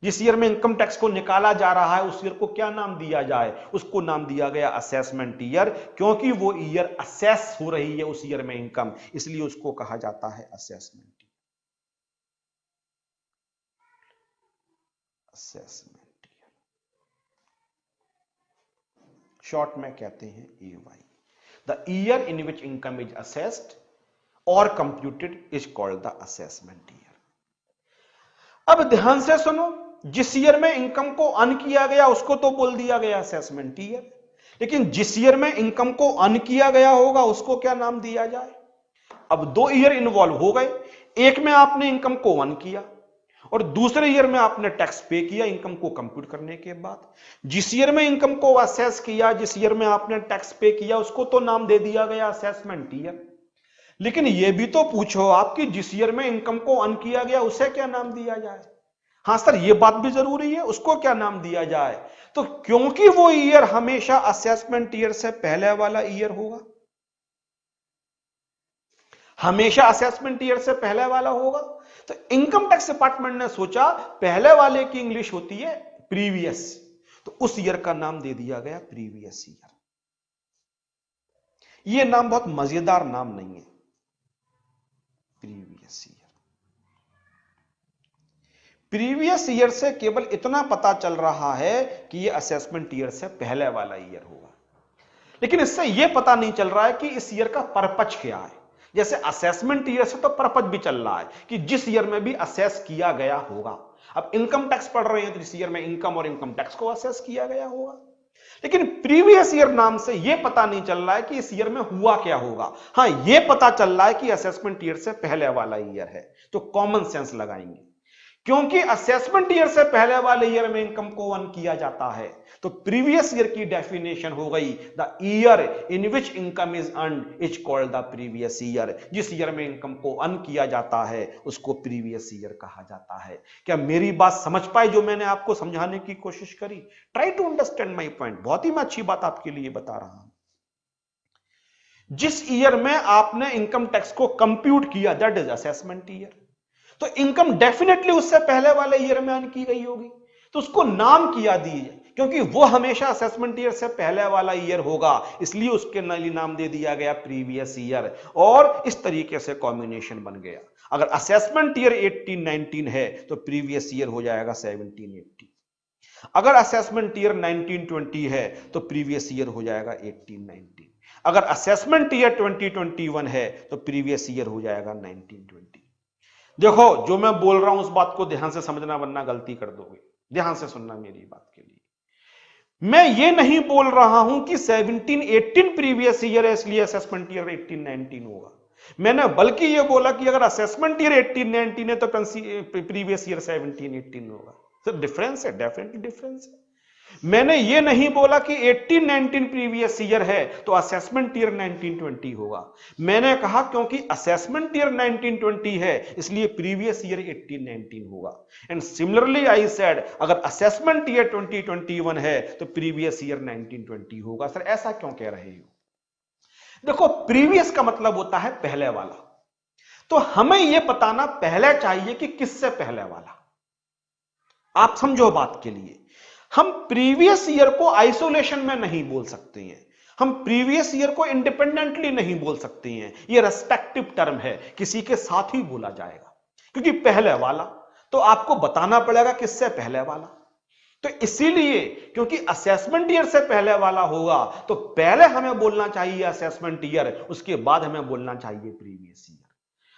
जिस ईयर में इनकम टैक्स को निकाला जा रहा है उस ईयर को क्या नाम दिया जाए? उसको नाम दिया गया असेसमेंट ईयर, क्योंकि वो ईयर असेस हो रही है उस ईयर में इनकम, इसलिए उसको कहा जाता है assessment year. Assessment year short में कहते हैं EY। The year in which income is assessed और computed is called the assessment year. अब ध्यान से सुनो, जिस ईयर में इनकम को अर्न किया गया उसको तो बोल दिया गया असेसमेंट ईयर, लेकिन जिस ईयर में इनकम को अर्न किया गया होगा उसको क्या नाम दिया जाए? अब 2 ईयर इन्वॉल्व हो गए, एक में आपने इनकम को अर्न किया और दूसरे ईयर में आपने टैक्स पे किया इनकम को कंप्यूट करने के बाद। जिस ईयर में इनकम को असेस किया, जिस ईयर में आपने टैक्स पे किया, उसको तो नाम दे दिया गया असेसमेंट ईयर। लेकिन यह भी तो पूछो आप कि जिस ईयर में इनकम को अर्न किया गया उसे क्या नाम दिया जाए? हां सर, यह बात भी जरूरी है, उसको क्या नाम दिया जाए? तो क्योंकि वो ईयर हमेशा असेसमेंट ईयर से पहले वाला ईयर होगा, हमेशा असेसमेंट ईयर से पहले वाला होगा, तो इनकम टैक्स डिपार्टमेंट ने सोचा पहले वाले की इंग्लिश होती है प्रीवियस, तो उस ईयर का नाम दे दिया गया प्रीवियस ईयर। यह नाम बहुत मजेदार नाम नहीं है, प्रीवियस ईयर। प्रीवियस ईयर से केवल इतना पता चल रहा है कि यह असेसमेंट ईयर से पहले वाला ईयर होगा, लेकिन इससे यह पता नहीं चल रहा है कि इस ईयर का पर्पज क्या है। जैसे असेसमेंट ईयर से तो पर्पज भी चल रहा है कि जिस ईयर में भी असेस किया गया होगा। अब इनकम टैक्स पढ़ रहे हैं तो इस ईयर में इनकम और इनकम टैक्स को असेस किया गया होगा, लेकिन प्रीवियस ईयर नाम से यह पता नहीं चल रहा है कि इस ईयर में हुआ क्या होगा। हां, यह पता चल रहा है कि असेसमेंट ईयर से पहले वाला ईयर है, तो कॉमन सेंस लगाएंगे, क्योंकि असेसमेंट ईयर से पहले वाले ईयर में इनकम को अर्न किया जाता है, तो प्रीवियस ईयर की डेफिनेशन हो गई the year in which income is earned is called the previous year. जिस ईयर में इनकम को अर्न किया जाता है उसको प्रीवियस ईयर कहा जाता है। क्या मेरी बात समझ पाए जो मैंने आपको समझाने की कोशिश करी? Try to understand my point. बहुत ही मैं अच्छी बात आपके लिए बता रहा हूं। जिस ईयर में आपने इनकम टैक्स को कंप्यूट किया दैट इज असेसमेंट ईयर, तो इनकम डेफिनेटली उससे पहले वाले ईयर में अर्न की गई होगी, तो उसको नाम किया दीजिए, क्योंकि वो हमेशा असेसमेंट ईयर से पहले वाला ईयर होगा, इसलिए उसके नाम दे दिया गया प्रीवियस ईयर, और इस तरीके से कॉम्बिनेशन बन गया। अगर असेसमेंट ईयर 18-19 है तो प्रीवियस ईयर हो जाएगा 17-18। अगर असेसमेंट ईयर 19-20 है तो प्रीवियस ईयर हो जाएगा 18-19। अगर असेसमेंट ईयर 20-21 है तो प्रीवियस ईयर हो जाएगा 19-20। देखो, जो मैं बोल रहा हूं उस बात को ध्यान से समझना, वरना गलती कर दोगे। ध्यान से सुनना मेरी बात के लिए। मैं ये नहीं बोल रहा हूं कि 17-18 प्रीवियस ईयर है इसलिए असेसमेंट ईयर 18-19 होगा। मैंने बल्कि ये बोला कि अगर असेसमेंट ईयर 18-19 है तो प्रीवियस ईयर 17-18 होगा। सर डिफरेंस है, डेफिनेटली डिफरेंस है। मैंने ये नहीं बोला कि 18-19 प्रीवियस ईयर है तो असेसमेंट ईयर 19-20 होगा। मैंने कहा क्योंकि असेसमेंट ईयर 19-20 है इसलिए प्रीवियस ईयर 18-19 होगा। एंड सिमिलरली आई सेड अगर असेसमेंट ईयर 20-21 है तो प्रीवियस ईयर 19-20 होगा। सर ऐसा क्यों कह रहे हो? देखो, प्रीवियस का मतलब होता है पहले वाला, तो हमें यह बताना पहले चाहिए कि किससे पहले वाला। आप समझो बात के लिए, हम प्रीवियस ईयर को आइसोलेशन में नहीं बोल सकते हैं, हम प्रीवियस ईयर को इंडिपेंडेंटली नहीं बोल सकते हैं। यह रेस्पेक्टिव टर्म है, किसी के साथ ही बोला जाएगा, क्योंकि पहले वाला तो आपको बताना पड़ेगा किससे पहले वाला। तो इसीलिए क्योंकि असेसमेंट ईयर से पहले वाला होगा तो पहले हमें बोलना चाहिए असेसमेंट ईयर, उसके बाद हमें बोलना चाहिए प्रीवियस ईयर।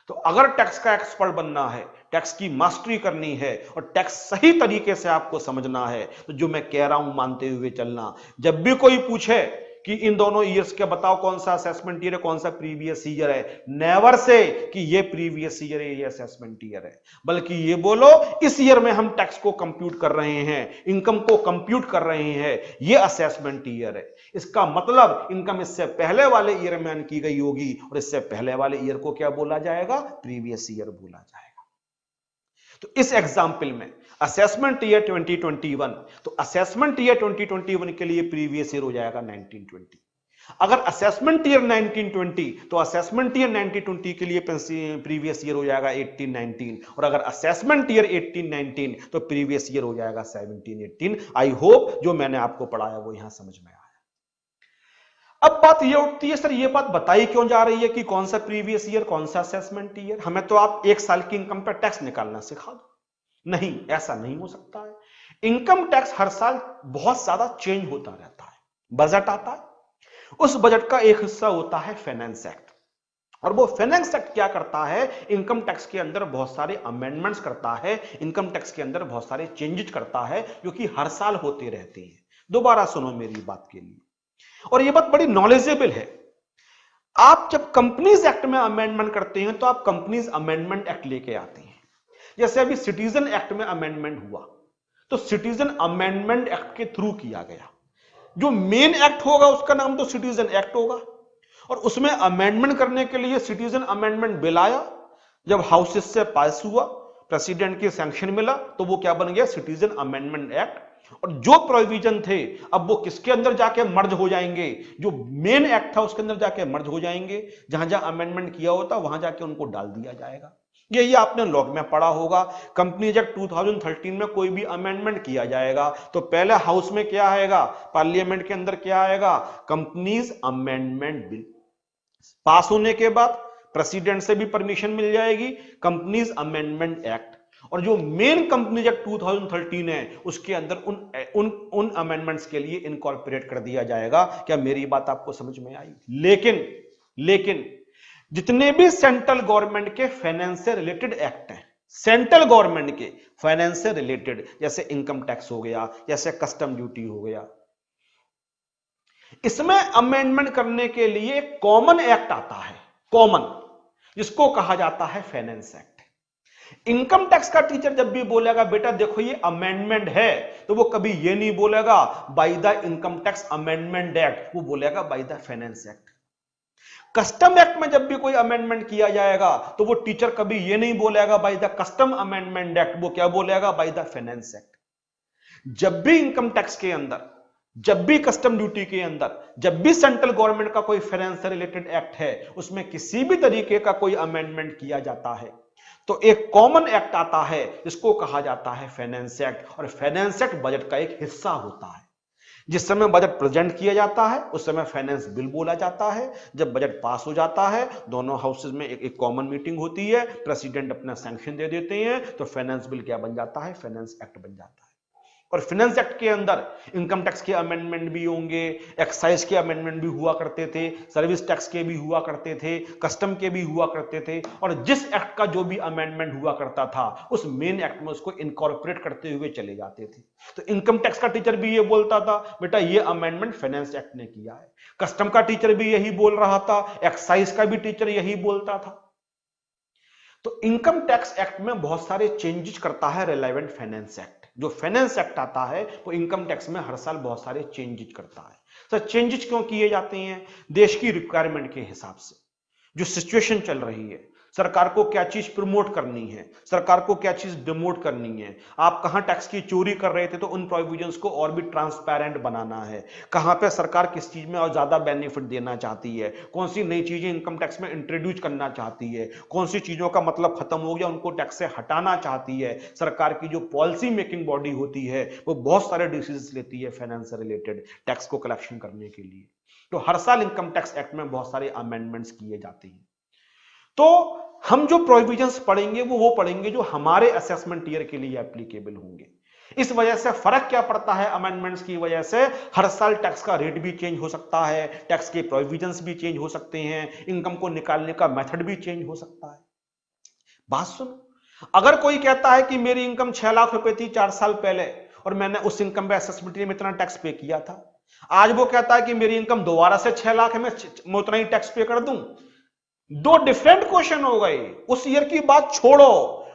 तो अगर टैक्स का एक्सपर्ट बनना है, टैक्स की मास्टरी करनी है और टैक्स सही तरीके से आपको समझना है, तो जो मैं कह रहा हूं मानते हुए चलना। जब भी कोई पूछे कि इन दोनों ईयर्स के बताओ कौन सा असेसमेंट ईयर है कौन सा प्रीवियस ईयर है, नेवर से कि ये प्रीवियस ईयर है ये असेसमेंट ईयर है, बल्कि ये बोलो इस ईयर में हम टैक्स को कंप्यूट कर रहे हैं, इनकम को कंप्यूट कर रहे हैं, ये असेसमेंट ईयर है। इसका मतलब इनकम इससे पहले वाले ईयर में अर्न की गई होगी और इससे पहले वाले ईयर को क्या बोला जाएगा? प्रीवियस ईयर बोला जाएगा। तो इस एग्जाम्पल में असेसमेंट ईयर 2021, तो असेसमेंट ईयर 2021 के लिए प्रीवियस ईयर हो जाएगा 1920। अगर असेसमेंट ईयर 1920 तो असेसमेंट ईयर 1920 के लिए प्रीवियस ईयर हो जाएगा 1819, और अगर असेसमेंट ईयर 1819 तो प्रीवियस ईयर हो जाएगा 1718। आई होप जो मैंने आपको पढ़ाया वो यहां समझ में आया। अब बात ये उठती है, सर ये बात बताई क्यों जा रही है कि कौन सा प्रीवियस ईयर कौन सा असेसमेंट ईयर? हमें तो आप एक साल की इनकम पर टैक्स निकालना सिखा दो। नहीं, ऐसा नहीं हो सकता है। इनकम टैक्स हर साल बहुत ज्यादा चेंज होता रहता है। बजट आता है, उस बजट का एक हिस्सा होता है फाइनेंस एक्ट, और वो फाइनेंस एक्ट क्या करता है, इनकम टैक्स के अंदर बहुत सारे अमेंडमेंट्स करता है, इनकम टैक्स के अंदर बहुत सारे चेंजेस करता है, जो कि हर साल होते रहते हैं। दोबारा सुनो मेरी बात के लिए, और ये बात बड़ी नॉलेजेबल है। आप जब कंपनीज एक्ट में अमेंडमेंट करते हैं तो आप कंपनीज अमेंडमेंट एक्ट लेके आते हैं। जैसे अभी सिटीजन एक्ट में अमेंडमेंट हुआ तो सिटीजन अमेंडमेंट एक्ट के थ्रू किया गया। जो मेन एक्ट होगा उसका नाम तो सिटीजन एक्ट होगा, और उसमें अमेंडमेंट करने के लिए सिटीजन अमेंडमेंट बिल आया। जब हाउसेस से पास हुआ, प्रेसिडेंट की सैंक्शन मिला, तो वो क्या बन गया, सिटीजन अमेंडमेंट एक्ट। और जो प्रोविजन थे अब वो किसके अंदर जाके मर्ज हो जाएंगे, जो मेन एक्ट था उसके अंदर जाके मर्ज हो जाएंगे। जहां जहां अमेंडमेंट किया होता वहां जाके उनको डाल दिया जाएगा। ये आपने लॉग में पढ़ा होगा। कंपनीज एक्ट 2013 में कोई भी अमेंडमेंट किया जाएगा तो पहले हाउस में क्या आएगा, पार्लियामेंट के अंदर क्या आएगा, कंपनीज अमेंडमेंट बिल। पास होने के बाद प्रेसिडेंट से भी परमिशन मिल जाएगी, कंपनीज अमेंडमेंट एक्ट। और जो मेन कंपनीज एक्ट 2013 है उसके अंदर उन अमेंडमेंट्स के लिए इनकॉर्पोरेट कर दिया जाएगा। क्या मेरी बात आपको समझ में आई? लेकिन जितने भी सेंट्रल गवर्नमेंट के फाइनेंस से रिलेटेड एक्ट हैं, सेंट्रल गवर्नमेंट के फाइनेंस से रिलेटेड, जैसे इनकम टैक्स हो गया, जैसे कस्टम ड्यूटी हो गया, इसमें अमेंडमेंट करने के लिए कॉमन एक्ट आता है, कॉमन, जिसको कहा जाता है फाइनेंस एक्ट। इनकम टैक्स का टीचर जब भी बोलेगा बेटा देखो ये अमेंडमेंट है, तो वो कभी ये नहीं बोलेगा by the income tax amendment act, वो बोलेगा by the finance act. Custom act में जब भी कोई अमेंडमेंट किया जाएगा तो वो टीचर कभी ये नहीं बोलेगा by the custom amendment act, वो क्या बोलेगा, बाय द फाइनेंस एक्ट। जब भी इनकम टैक्स के अंदर, जब भी कस्टम ड्यूटी के अंदर, जब भी सेंट्रल गवर्नमेंट का कोई फाइनेंस से रिलेटेड एक्ट है, उसमें किसी भी तरीके का कोई अमेंडमेंट किया जाता है तो एक कॉमन एक्ट आता है जिसको कहा जाता है फाइनेंस एक्ट। और फाइनेंस एक्ट बजट का एक हिस्सा होता है। जिस समय बजट प्रेजेंट किया जाता है उस समय फाइनेंस बिल बोला जाता है। जब बजट पास हो जाता है दोनों हाउसेज में एक कॉमन मीटिंग होती है, प्रेसिडेंट अपना सैंक्शन दे देते हैं, तो फाइनेंस बिल क्या बन जाता है, फाइनेंस एक्ट बन जाता है। और फाइनेंस एक्ट के अंदर इनकम टैक्स के अमेंडमेंट भी होंगे, एक्साइज के अमेंडमेंट भी हुआ करते थे, सर्विस टैक्स के भी हुआ करते थे, कस्टम के भी हुआ करते थे। और जिस एक्ट का जो भी अमेंडमेंट हुआ करता था उस मेन एक्ट में उसको इनकॉर्पोरेट करते हुए चले जाते थे। तो इनकम टैक्स का टीचर भी ये बोलता था बेटा ये अमेंडमेंट फाइनेंस एक्ट ने किया है, कस्टम का टीचर भी यही बोल रहा था, एक्साइज का भी टीचर यही बोलता था। तो इनकम टैक्स एक्ट में बहुत सारे चेंजेस करता है रिलेवेंट फाइनेंस एक्ट। जो फाइनेंस एक्ट आता है वो इनकम टैक्स में हर साल बहुत सारे चेंजेस करता है। सर चेंजेस क्यों किए जाते हैं? देश की रिक्वायरमेंट के हिसाब से, जो सिचुएशन चल रही है, सरकार को क्या चीज प्रमोट करनी है, सरकार को क्या चीज डिमोट करनी है। आप कहां टैक्स की चोरी कर रहे थे तो उन प्रोविजंस को और भी ट्रांसपेरेंट बनाना है। कहां पे सरकार किस चीज में और ज्यादा बेनिफिट देना चाहती है, कौन सी नई चीजें इनकम टैक्स में इंट्रोड्यूस करना चाहती है, कौन सी चीजों का मतलब खत्म हो गया उनको टैक्स से हटाना चाहती है। सरकार की जो पॉलिसी मेकिंग बॉडी होती है वो बहुत सारे डिसीजन लेती है फाइनेंस से रिलेटेड टैक्स को कलेक्शन करने के लिए। तो हर साल इनकम टैक्स एक्ट में बहुत सारे अमेंडमेंट्स किए जाते हैं। तो हम जो प्रोविजंस पढ़ेंगे वो पढ़ेंगे जो हमारे असेसमेंट ईयर के लिए एप्लीकेबल होंगे। इस वजह से फर्क क्या पड़ता है, अमेंडमेंट्स की वजह से हर साल टैक्स का रेट भी चेंज हो सकता है, टैक्स के प्रोविजंस भी चेंज हो सकते हैं, इनकम को निकालने का मेथड भी चेंज हो सकता है। बात सुनो, अगर कोई कहता है कि मेरी इनकम 6 लाख रुपए थी 4 साल पहले और मैंने उस इनकम पे असेसमेंट में इतना टैक्स पे किया था, आज वो कहता है कि मेरी इनकम दोबारा से 6 लाख है, मैं उतना ही टैक्स पे कर दूं, दो डिफरेंट क्वेश्चन हो गए। उस ईयर की बात छोड़ो,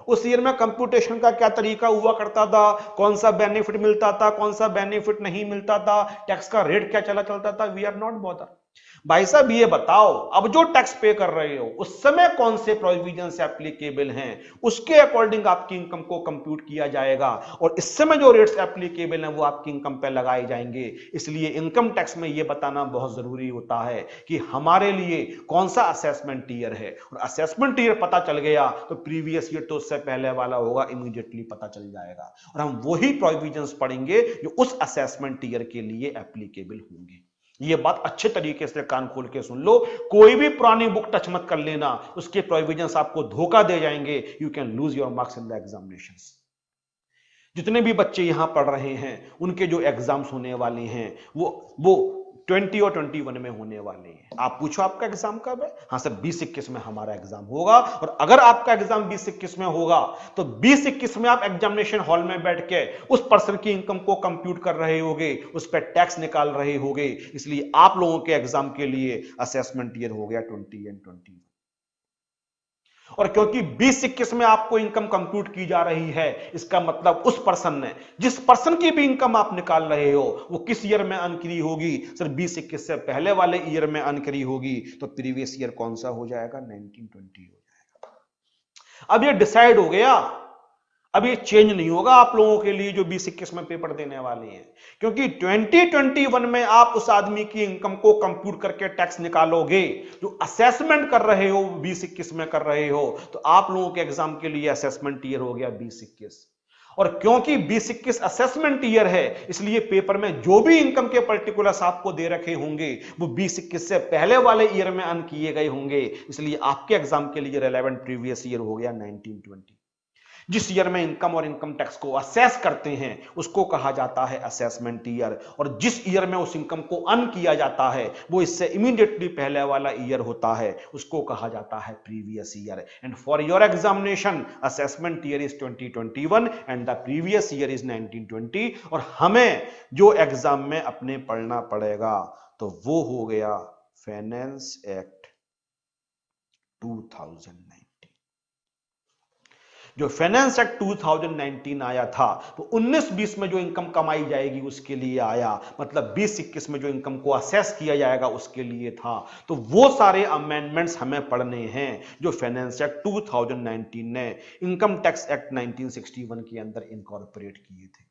उस ईयर में कंप्यूटेशन का क्या तरीका हुआ करता था, कौन सा बेनिफिट मिलता था, कौन सा बेनिफिट नहीं मिलता था, टैक्स का रेट क्या चला चलता था, वी आर नॉट बॉदर। भाई साहब ये बताओ, अब जो टैक्स पे कर रहे हो उस समय कौन से प्रोविजन से एप्लीकेबल हैं, उसके अकॉर्डिंग आपकी इनकम को कंप्यूट किया जाएगा, और इस समय जो रेट्स एप्लीकेबल हैं वो आपकी इनकम पे लगाए जाएंगे। इसलिए इनकम टैक्स में ये बताना बहुत जरूरी होता है कि हमारे लिए कौन सा असेसमेंट ईयर है, और असेसमेंट ईयर पता चल गया तो प्रीवियस ईयर तो उससे पहले वाला होगा, इमीडिएटली पता चल जाएगा, और हम वही प्रोविजंस पढ़ेंगे जो उस असेसमेंट ईयर के लिए एप्लीकेबल होंगे। ये बात अच्छे तरीके से कान खोल के सुन लो, कोई भी पुरानी बुक टच मत कर लेना, उसके प्रोविजंस आपको धोखा दे जाएंगे, you can lose your marks in the examinations. जितने भी बच्चे यहां पढ़ रहे हैं उनके जो एग्जाम्स होने वाले हैं वो 20 और 21 में होने वाले हैं। आप पूछो आपका एग्जाम कब है? हाँ सर 20-21 में हमारा एग्जाम होगा, और अगर आपका एग्जाम 20-21 में होगा तो 20-21 में आप एग्जामिनेशन हॉल में बैठ के उस पर्सन की इनकम को कंप्यूट कर रहे होगे, उस पर टैक्स निकाल रहे होगे। इसलिए आप लोगों के एग्जाम के लिए असेसमेंट ईयर हो गया 20 एंड 21। और क्योंकि 20-21 में आपको इनकम कंप्यूट की जा रही है, इसका मतलब उस पर्सन ने, जिस पर्सन की भी इनकम आप निकाल रहे हो, वो किस ईयर में अर्न करी होगी? सर 20-21 से पहले वाले ईयर में अर्न करी होगी, तो प्रीवियस ईयर कौन सा हो जाएगा? 1920 हो जाएगा। अब ये डिसाइड हो गया, अब ये चेंज नहीं होगा आप लोगों के लिए जो 20-21 में पेपर देने वाले हैं, क्योंकि 2021 में आप उस आदमी की इनकम को कंप्यूट करके टैक्स निकालोगे। जो असेसमेंट कर रहे हो 20-21 में कर रहे हो, तो आप लोगों के एग्जाम के लिए असेसमेंट ईयर हो गया 20-21। और क्योंकि 20-21 असेसमेंट ईयर है, इसलिए पेपर में जो भी इनकम के पर्टिकुलर्स आपको दे रखे होंगे वो 20-21 से पहले वाले ईयर में अर्न किए गए होंगे। इसलिए आपके एग्जाम के लिए रेलेवेंट प्रीवियस ईयर हो गया 1920। जिस ईयर में इनकम और इनकम टैक्स को असेस करते हैं उसको कहा जाता है असेसमेंट ईयर, और जिस ईयर में उस इनकम को अर्न किया जाता है वो इससे इमीडिएटली पहले वाला ईयर होता है, उसको कहा जाता है previous year. And for your examination assessment year is 2021 and the previous year is 1920। और हमें जो एग्जाम में अपने पढ़ना पड़ेगा तो वो हो गया फाइनेंस एक्ट 2009। जो फाइनेंस एक्ट 2019 आया था तो 19-20 में जो इनकम कमाई जाएगी उसके लिए आया, मतलब 20-21 में जो इनकम को असेस किया जाएगा उसके लिए था। तो वो सारे अमेंडमेंट्स हमें पढ़ने हैं जो फाइनेंस एक्ट 2019 ने इनकम टैक्स एक्ट 1961 के अंदर इनकॉर्पोरेट किए थे।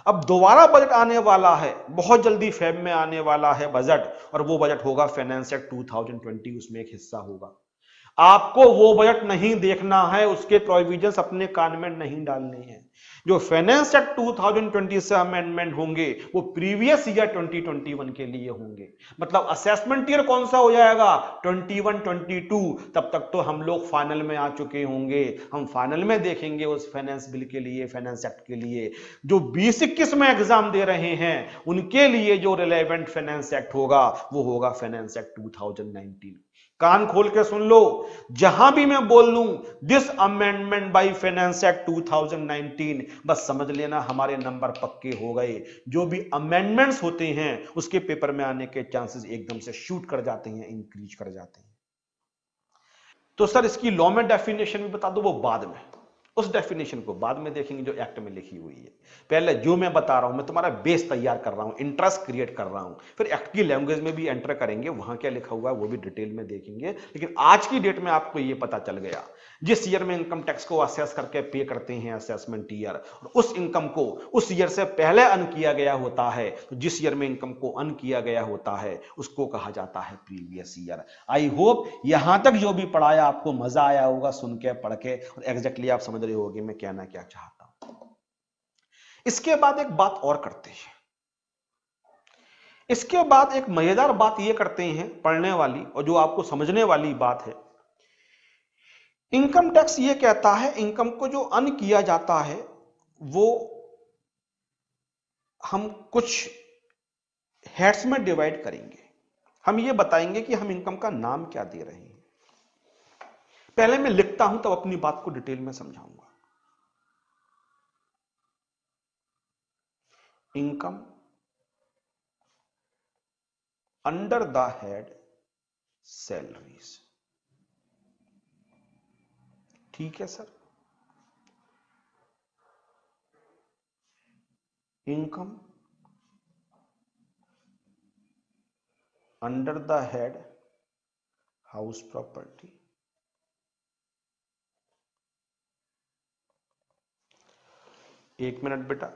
अब दोबारा बजट आने वाला है, बहुत जल्दी फेब में आने वाला है बजट, और वो बजट होगा फाइनेंस एक्ट 2020, उसमें एक हिस्सा होगा। आपको वो बजट नहीं देखना है, उसके प्रोविजंस अपने कान में नहीं डालने हैं। जो फाइनेंस एक्ट 2020 से अमेंडमेंट होंगे वो प्रीवियस ईयर 2021 के लिए होंगे। मतलब असेसमेंट ईयर कौन सा हो जाएगा? 21-22। तब तक तो हम लोग फाइनल में आ चुके होंगे, हम फाइनल में देखेंगे उस फाइनेंस बिल के लिए, फाइनेंस एक्ट के लिए। जो 20-21 में एग्जाम दे रहे हैं उनके लिए जो रिलेवेंट फाइनेंस एक्ट होगा वो होगा फाइनेंस एक्ट 2019। कान खोल के सुन लो, जहां भी मैं बोल लूं this amendment by finance act 2019, बस समझ लेना हमारे नंबर पक्के हो गए। जो भी अमेंडमेंट्स होते हैं उसके पेपर में आने के चांसेस एकदम से शूट कर जाते हैं, इंक्रीज कर जाते हैं। तो सर इसकी लॉ में डेफिनेशन भी बता दो, वो बाद में, उस डेफिनेशन को बाद में देखेंगे जो एक्ट में लिखी हुई है। पहले जो मैं बता रहा हूं, मैं तुम्हारा बेस तैयार कर रहा हूं, इंटरेस्ट क्रिएट कर रहा हूं, फिर एक्ट की लैंग्वेज में भी एंटर करेंगे, वहां क्या लिखा हुआ है वो भी डिटेल में देखेंगे। लेकिन आज की डेट में आपको ये पता चल गया, जिस ईयर में इनकम टैक्स को असेस करके पे करते हैं असेसमेंट ईयर, और उस इनकम को उस ईयर से पहले अर्न किया गया होता है, तो जिस ईयर में इनकम को अर्न किया गया होता है उसको कहा जाता है प्रीवियस ईयर। आई होप यहां तक जो भी पढ़ाया आपको मजा आया होगा सुन के, पढ़ के, और एग्जैक्टली आप समझ रहे होगे मैं कहना क्या चाहता हूं। इसके बाद एक बात और करते हैं, इसके बाद एक मजेदार बात यह करते हैं पढ़ने वाली, और जो आपको समझने वाली बात है। इनकम टैक्स ये कहता है इनकम को जो अर्न किया जाता है वो हम कुछ हेड्स में डिवाइड करेंगे। हम ये बताएंगे कि हम इनकम का नाम क्या दे रहे हैं। पहले मैं लिखता हूं तब अपनी बात को डिटेल में समझाऊंगा। Income under the head salaries, ठीक है sir. Income under the head house property. एक मिनट बेटा,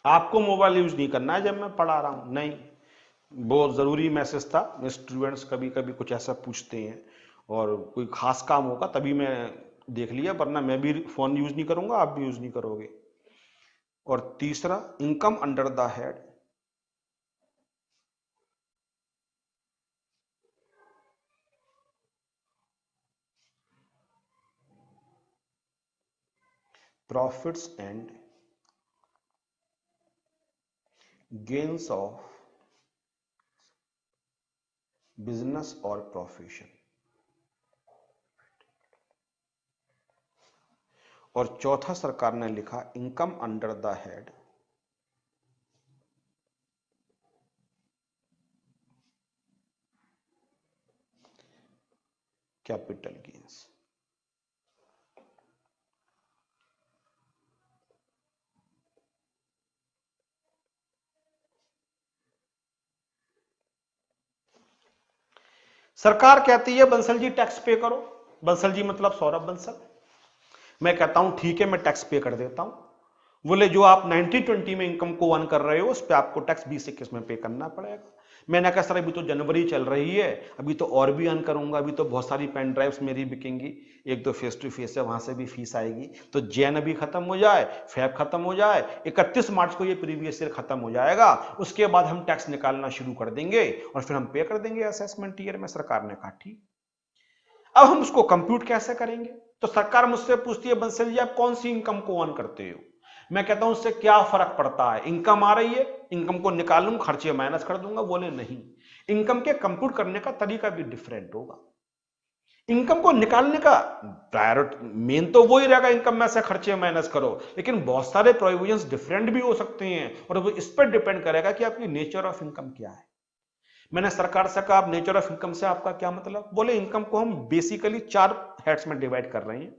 आपको मोबाइल यूज नहीं करना है जब मैं पढ़ा रहा हूं, नहीं, बहुत जरूरी मैसेज था। स्टूडेंट्स कभी कभी कुछ ऐसा पूछते हैं और कोई खास काम होगा तभी मैं देख लिया, वरना मैं भी फोन यूज नहीं करूंगा, आप भी यूज नहीं करोगे। और तीसरा, income under the head profits and gains of business और प्रोफेशन। और चौथा सरकार ने लिखा income under the head capital gains. सरकार कहती है बंसल जी टैक्स पे करो, बंसल जी मतलब सौरभ बंसल। मैं कहता हूं ठीक है मैं टैक्स पे कर देता हूं। बोले जो आप 90-20 में इनकम को अर्न कर रहे हो उस पर आपको टैक्स 20-21 में पे करना पड़ेगा। मैंने कहा सर अभी तो जनवरी चल रही है, अभी तो और भी अर्न करूंगा, अभी तो बहुत सारी पेन ड्राइव्स मेरी बिकेंगी, एक तो फेस टू फेस है वहां से भी फीस आएगी, तो जैन अभी खत्म हो जाए, फैब खत्म हो जाए, 31 मार्च को ये प्रीवियस ईयर खत्म हो जाएगा, उसके बाद हम टैक्स निकालना शुरू कर देंगे और फिर हम पे कर देंगे असेसमेंट ईयर में। सरकार ने कहा ठीक। अब हम उसको कंप्यूट कैसे करेंगे? तो सरकार मुझसे पूछती है बंसल जी आप कौन सी इनकम को अर्न करते हो? मैं कहता हूं उससे क्या फर्क पड़ता है, इनकम आ रही है, इनकम को निकालूं, खर्चे माइनस कर दूंगा। बोले नहीं, इनकम के कंप्यूट करने का तरीका भी डिफरेंट होगा। इनकम को निकालने का प्रायोरिटी मेन तो वो ही रहेगा, इनकम में से खर्चे माइनस करो, लेकिन बहुत सारे प्रोविजंस डिफरेंट भी हो सकते हैं और वो इस पर डिपेंड करेगा कि आपकी नेचर ऑफ इनकम क्या है। मैंने सरकार से कहा नेचर ऑफ इनकम से आपका क्या मतलब? बोले इनकम को हम बेसिकली 4 हेड्स में डिवाइड कर रहे हैं।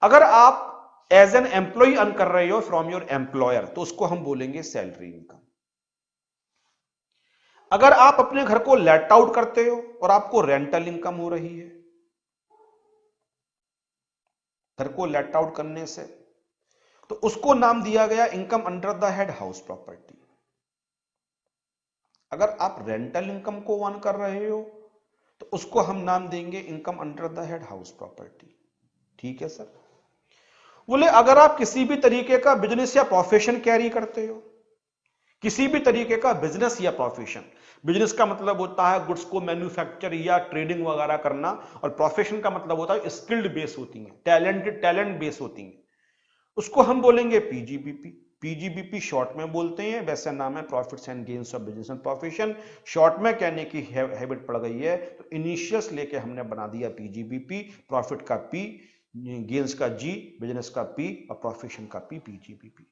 अगर आप एज एन एम्प्लॉय अर्न कर रहे हो फ्रॉम योर एम्प्लॉयर तो उसको हम बोलेंगे सैलरी इनकम। अगर आप अपने घर को लेट आउट करते हो और आपको रेंटल इनकम हो रही है, घर को लेट आउट करने से, तो उसको नाम दिया गया income under the head house property. अगर आप रेंटल इनकम को अर्न कर रहे हो तो उसको हम नाम देंगे income under the head house property. ठीक है सर। बोले अगर आप किसी भी तरीके का बिजनेस या प्रोफेशन कैरी करते हो, किसी भी तरीके का बिजनेस या प्रोफेशन, बिजनेस का मतलब होता है गुड्स को मैन्युफैक्चर या ट्रेडिंग वगैरह करना, और प्रोफेशन का मतलब होता है स्किल्ड बेस होती है, टैलेंट बेस होती है, उसको हम बोलेंगे पीजीबीपी। पीजीबीपी शॉर्ट में बोलते हैं, वैसे नाम है profits and gains of business and profession. Short में कहने की हैबिट पड़ गई है तो इनिशियस लेके हमने बना दिया पीजीबीपी, प्रॉफिट का पी, गेन्स का जी, बिजनेस का पी और प्रोफेशन का पी, पीजीबीपी।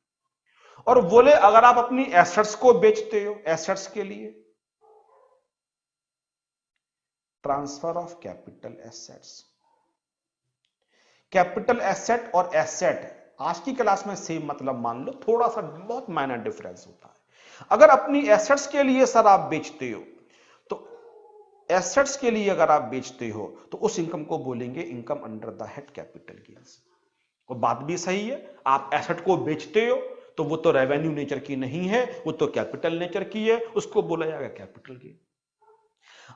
और बोले अगर आप अपनी एसेट्स को बेचते हो, एसेट्स के लिए transfer of capital assets. Capital asset और एसेट आज की क्लास में सेम मतलब मान लो, थोड़ा सा बहुत माइनर डिफरेंस होता है। अगर अपनी एसेट्स के लिए सर आप बेचते हो तो एसेट्स के लिए अगर आप बेचते हो तो उस इनकम को बोलेंगे income under the head capital gains. और बात भी सही है, आप एसेट को बेचते हो तो वो तो रेवेन्यू नेचर की नहीं है, वो तो कैपिटल नेचर की है, उसको बोला जाएगा कैपिटल गेन।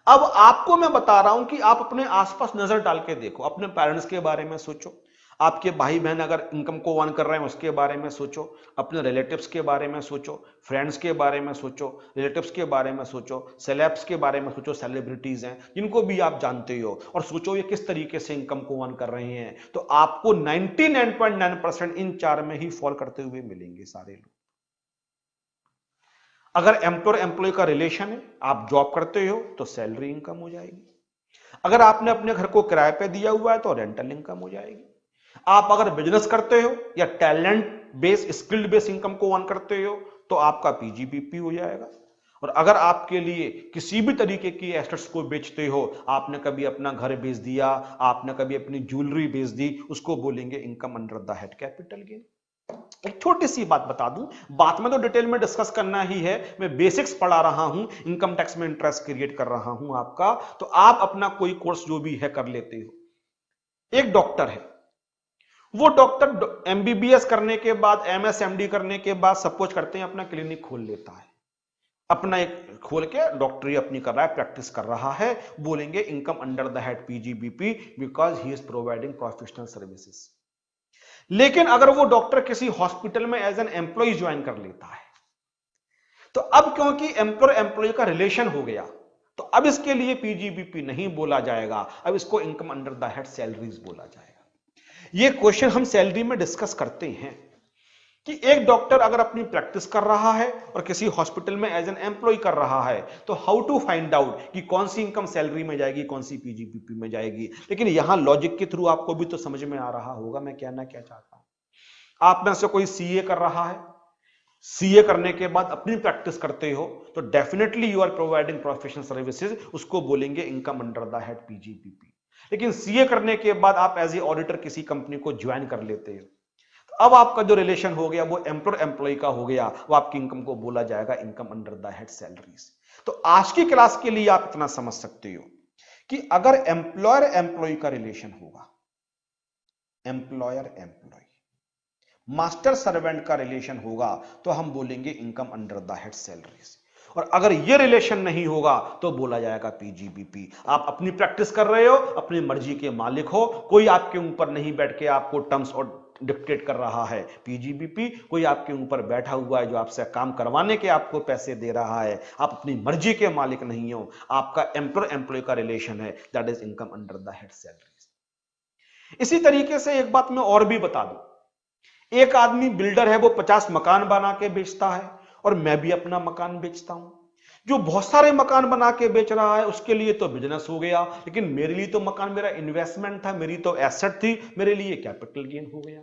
अब आपको मैं बता रहा हूं कि आप अपने आसपास नजर डाल के देखो, अपने पेरेंट्स के बारे में सोचो, आपके भाई बहन अगर इनकम को अर्न कर रहे हैं उसके बारे में सोचो, अपने रिलेटिव्स के बारे में सोचो, फ्रेंड्स के बारे में सोचो, रिलेटिव्स के बारे में सोचो, सेलेब्स के बारे में सोचो, सेलिब्रिटीज हैं जिनको भी आप जानते हो, और सोचो ये किस तरीके से इनकम को अर्न कर रहे हैं, तो आपको 99.9% इन 4 में ही फॉल करते हुए मिलेंगे सारे लोग। अगर एम्प्लॉयर एम्प्लॉय का रिलेशन है, आप जॉब करते हो तो सैलरी इनकम हो जाएगी, अगर आपने अपने घर को किराए पे दिया हुआ है तो रेंटल इनकम हो जाएगी, आप अगर बिजनेस करते हो या talent base skilled base income को अर्न करते हो तो आपका पीजीबीपी हो जाएगा। और अगर आपके लिए किसी भी तरीके की एसेट्स को बेचते हो, आपने कभी अपना घर बेच दिया, आपने कभी अपनी ज्वेलरी बेच दी, उसको बोलेंगे income under the head capital gain. एक छोटी सी बात बता दूं, बात में तो डिटेल में डिस्कस करना ही है, मैं बेसिक्स पढ़ा रहा हूं, इनकम टैक्स में इंटरेस्ट क्रिएट कर रहा हूं आपका, तो आप अपना कोई कोर्स जो भी है कर लेते हो। एक डॉक्टर है, वो डॉक्टर एमबीबीएस करने के बाद, एमएसएमडी करने के बाद, सपोज करते हैं अपना क्लिनिक खोल लेता है, अपना एक खोल के डॉक्टरी अपनी कर रहा है, प्रैक्टिस कर रहा है, बोलेंगे income under the head PGBP because he is providing professional services. लेकिन अगर वो डॉक्टर किसी हॉस्पिटल में एज एन एम्प्लॉय ज्वाइन कर लेता है, तो अब क्योंकि एम्प्लॉय एम्प्लॉय का रिलेशन हो गया, तो अब इसके लिए पीजीबीपी नहीं बोला जाएगा, अब इसको income under the head salaries बोला जाएगा। ये क्वेश्चन हम सैलरी में डिस्कस करते हैं कि एक डॉक्टर अगर अपनी प्रैक्टिस कर रहा है और किसी हॉस्पिटल में एज एन एम्प्लॉय कर रहा है, तो हाउ टू फाइंड आउट कि कौन सी इनकम सैलरी में जाएगी, कौन सी पीजीबीपी में जाएगी। लेकिन यहां लॉजिक के थ्रू आपको भी तो समझ में आ रहा होगा मैं कहना क्या चाहता हूं। आप में से कोई सीए कर रहा है, सीए करने के बाद अपनी प्रैक्टिस करते हो, तो definitely you are providing professional services, उसको बोलेंगे income under the head PGBP. लेकिन सीए करने के बाद आप एज ए ऑडिटर किसी कंपनी को ज्वाइन कर लेते हो, अब आपका जो रिलेशन हो गया वो एम्प्लॉय एम्प्लॉय का हो गया, वो आपकी इनकम को बोला जाएगा income under the head salaries. तो आज की क्लास के लिए आप इतना समझ सकते हो कि अगर एम्प्लॉयर एम्प्लॉय का रिलेशन होगा, एम्प्लॉयर एम्प्लॉय, मास्टर सर्वेंट का रिलेशन होगा, तो हम बोलेंगे income under the head salaries. और अगर ये रिलेशन नहीं होगा तो बोला जाएगा पीजीबीपी। आप अपनी प्रैक्टिस कर रहे हो, अपनी मर्जी के मालिक हो, कोई आपके ऊपर नहीं बैठ के आपको टर्म्स और डिक्टेट कर रहा है, पीजीबीपी। कोई आपके ऊपर बैठा हुआ है जो आपसे काम करवाने के आपको पैसे दे रहा है, आप अपनी मर्जी के मालिक नहीं हो, आपका एम्प्लॉय एम्प्लॉय का रिलेशन है, that is income under the head salaries. इसी तरीके से एक बात मैं और भी बता दूं, एक आदमी बिल्डर है, वो 50 मकान बना के बेचता है, और मैं भी अपना मकान बेचता हूं। जो बहुत सारे मकान बना के बेच रहा है उसके लिए तो बिजनेस हो गया, लेकिन मेरे लिए तो मकान मेरा इन्वेस्टमेंट था, मेरी तो एसेट थी, मेरे लिए कैपिटल गेन हो गया।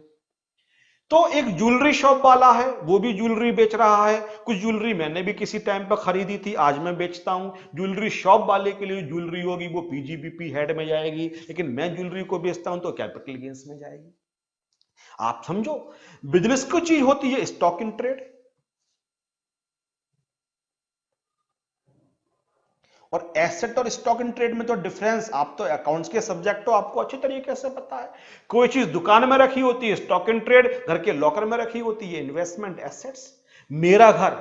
तो एक ज्वेलरी शॉप वाला है, वो भी ज्वेलरी बेच रहा है, कुछ ज्वेलरी मैंने भी किसी टाइम पर खरीदी थी, आज मैं बेचता हूं। ज्वेलरी शॉप वाले के लिए ज्वेलरी होगी वो पीजीबीपी हेड में जाएगी, लेकिन मैं ज्वेलरी को बेचता हूं तो कैपिटल गेन्स में जाएगी। आप समझो, बिजनेस की चीज होती है स्टॉक इन ट्रेड, और एसेट और स्टॉक इन ट्रेड में तो डिफरेंस, आप तो अकाउंट्स के सब्जेक्ट हो, आपको अच्छी तरीके से पता है। कोई चीज दुकान में रखी होती है स्टॉक इन ट्रेड, घर के लॉकर में रखी होती है इन्वेस्टमेंट एसेट्स। मेरा घर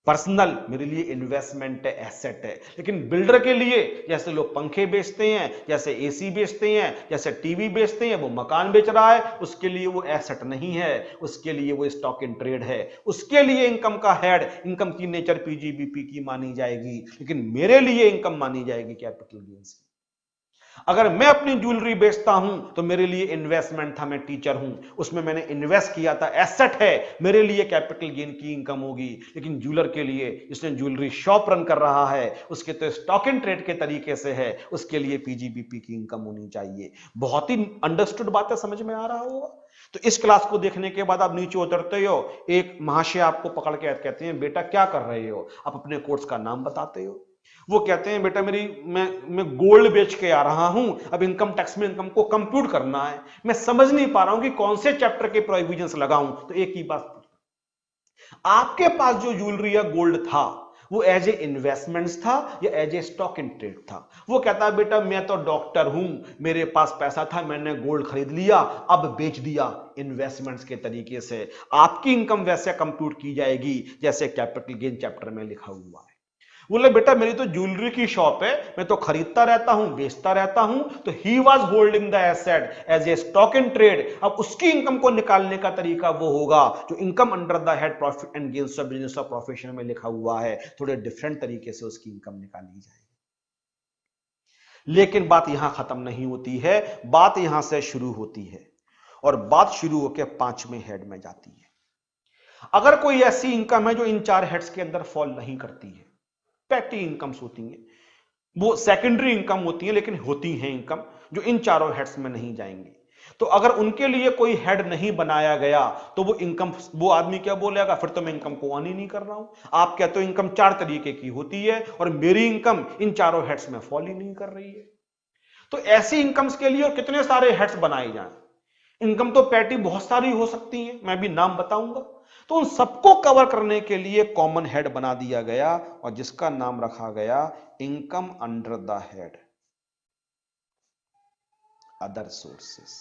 पर्सनल मेरे लिए इन्वेस्टमेंट है, एसेट है, लेकिन बिल्डर के लिए जैसे लोग पंखे बेचते हैं, जैसे एसी बेचते हैं, जैसे टीवी बेचते हैं, वो मकान बेच रहा है, उसके लिए वो एसेट नहीं है, उसके लिए वो स्टॉक इन ट्रेड है। उसके लिए इनकम का हेड, इनकम की नेचर पीजीबीपी की मानी जाएगी, लेकिन मेरे लिए इनकम मानी जाएगी कैपिटल गेन्स की। अगर मैं अपनी ज्वेलरी बेचता हूं तो मेरे लिए इन्वेस्टमेंट था, मैं टीचर हूं, उसमें मैंने इन्वेस्ट किया था, एसेट है, मेरे लिए कैपिटल गेन की इनकम होगी। लेकिन ज्वेलर के लिए, जिसने ज्वेलरी शॉप रन कर रहा है, उसके तो स्टॉक इन ट्रेड के तरीके से है, उसके लिए पीजीबीपी की इनकम होनी चाहिए। बहुत ही अंडरस्टूड बातें समझ में आ रहा होगा। तो इस क्लास को देखने के बाद आप नीचे उतरते हो, एक महाशय आपको पकड़ के कहते हैं बेटा क्या कर रहे हो, आप अपने कोर्स का नाम बताते हो। वो कहते हैं बेटा मैं गोल्ड बेच के आ रहा हूं, अब इनकम टैक्स में इनकम को कंप्यूट करना है, मैं समझ नहीं पा रहा हूं कि कौन से चैप्टर के प्रोविजंस लगाऊं। तो एक ही बात, आपके पास जो ज्वेलरी या गोल्ड था वो एज ए इन्वेस्टमेंट्स था या as a stock in trade था। वो कहता है बेटा मैं तो डॉक्टर हूं, मेरे पास पैसा था, मैंने गोल्ड खरीद लिया, अब बेच दिया इन्वेस्टमेंट्स के तरीके से। आपकी इनकम वैसे कंप्यूट की जाएगी जैसे कैपिटल गेन चैप्टर में लिखा हुआ है। बोले बेटा मेरी तो ज्वेलरी की शॉप है, मैं तो खरीदता रहता हूं, बेचता रहता हूं, तो he was holding the asset as a stock in trade. अब उसकी इनकम को निकालने का तरीका वो होगा जो income under the head profit and gains of business of profession में लिखा हुआ है, थोड़े डिफरेंट तरीके से उसकी इनकम निकाली जाएगी। लेकिन बात यहां खत्म नहीं होती है, बात यहां से शुरू होती है, और बात शुरू होकर 5वें हेड में जाती है। अगर कोई ऐसी इनकम है जो इन 4 हेड्स के अंदर फॉल नहीं करती है, पैटी इनकम्स होती हैं, वो सेकेंडरी इनकम होती है, लेकिन होती हैं इनकम जो इन चारों हेड्स में नहीं जाएंगी। तो अगर उनके लिए कोई हेड नहीं बनाया गया तो वो इनकम, वो आदमी क्या बोलेगा, फिर तो मैं इनकम को अर्न ही नहीं कर रहा हूं। आप कहते हो इनकम 4 तरीके की होती है और मेरी इनकम इन चारों हेड्स में फॉल ही नहीं कर रही है। तो ऐसी इनकम्स के लिए और कितने सारे हेड्स बनाए जाएं। इनकम तो पैटी बहुत सारी हो सकती है, मैं भी नाम बताऊंगा। तो उन सबको कवर करने के लिए कॉमन हेड बना दिया गया और जिसका नाम रखा गया income under the head other sources.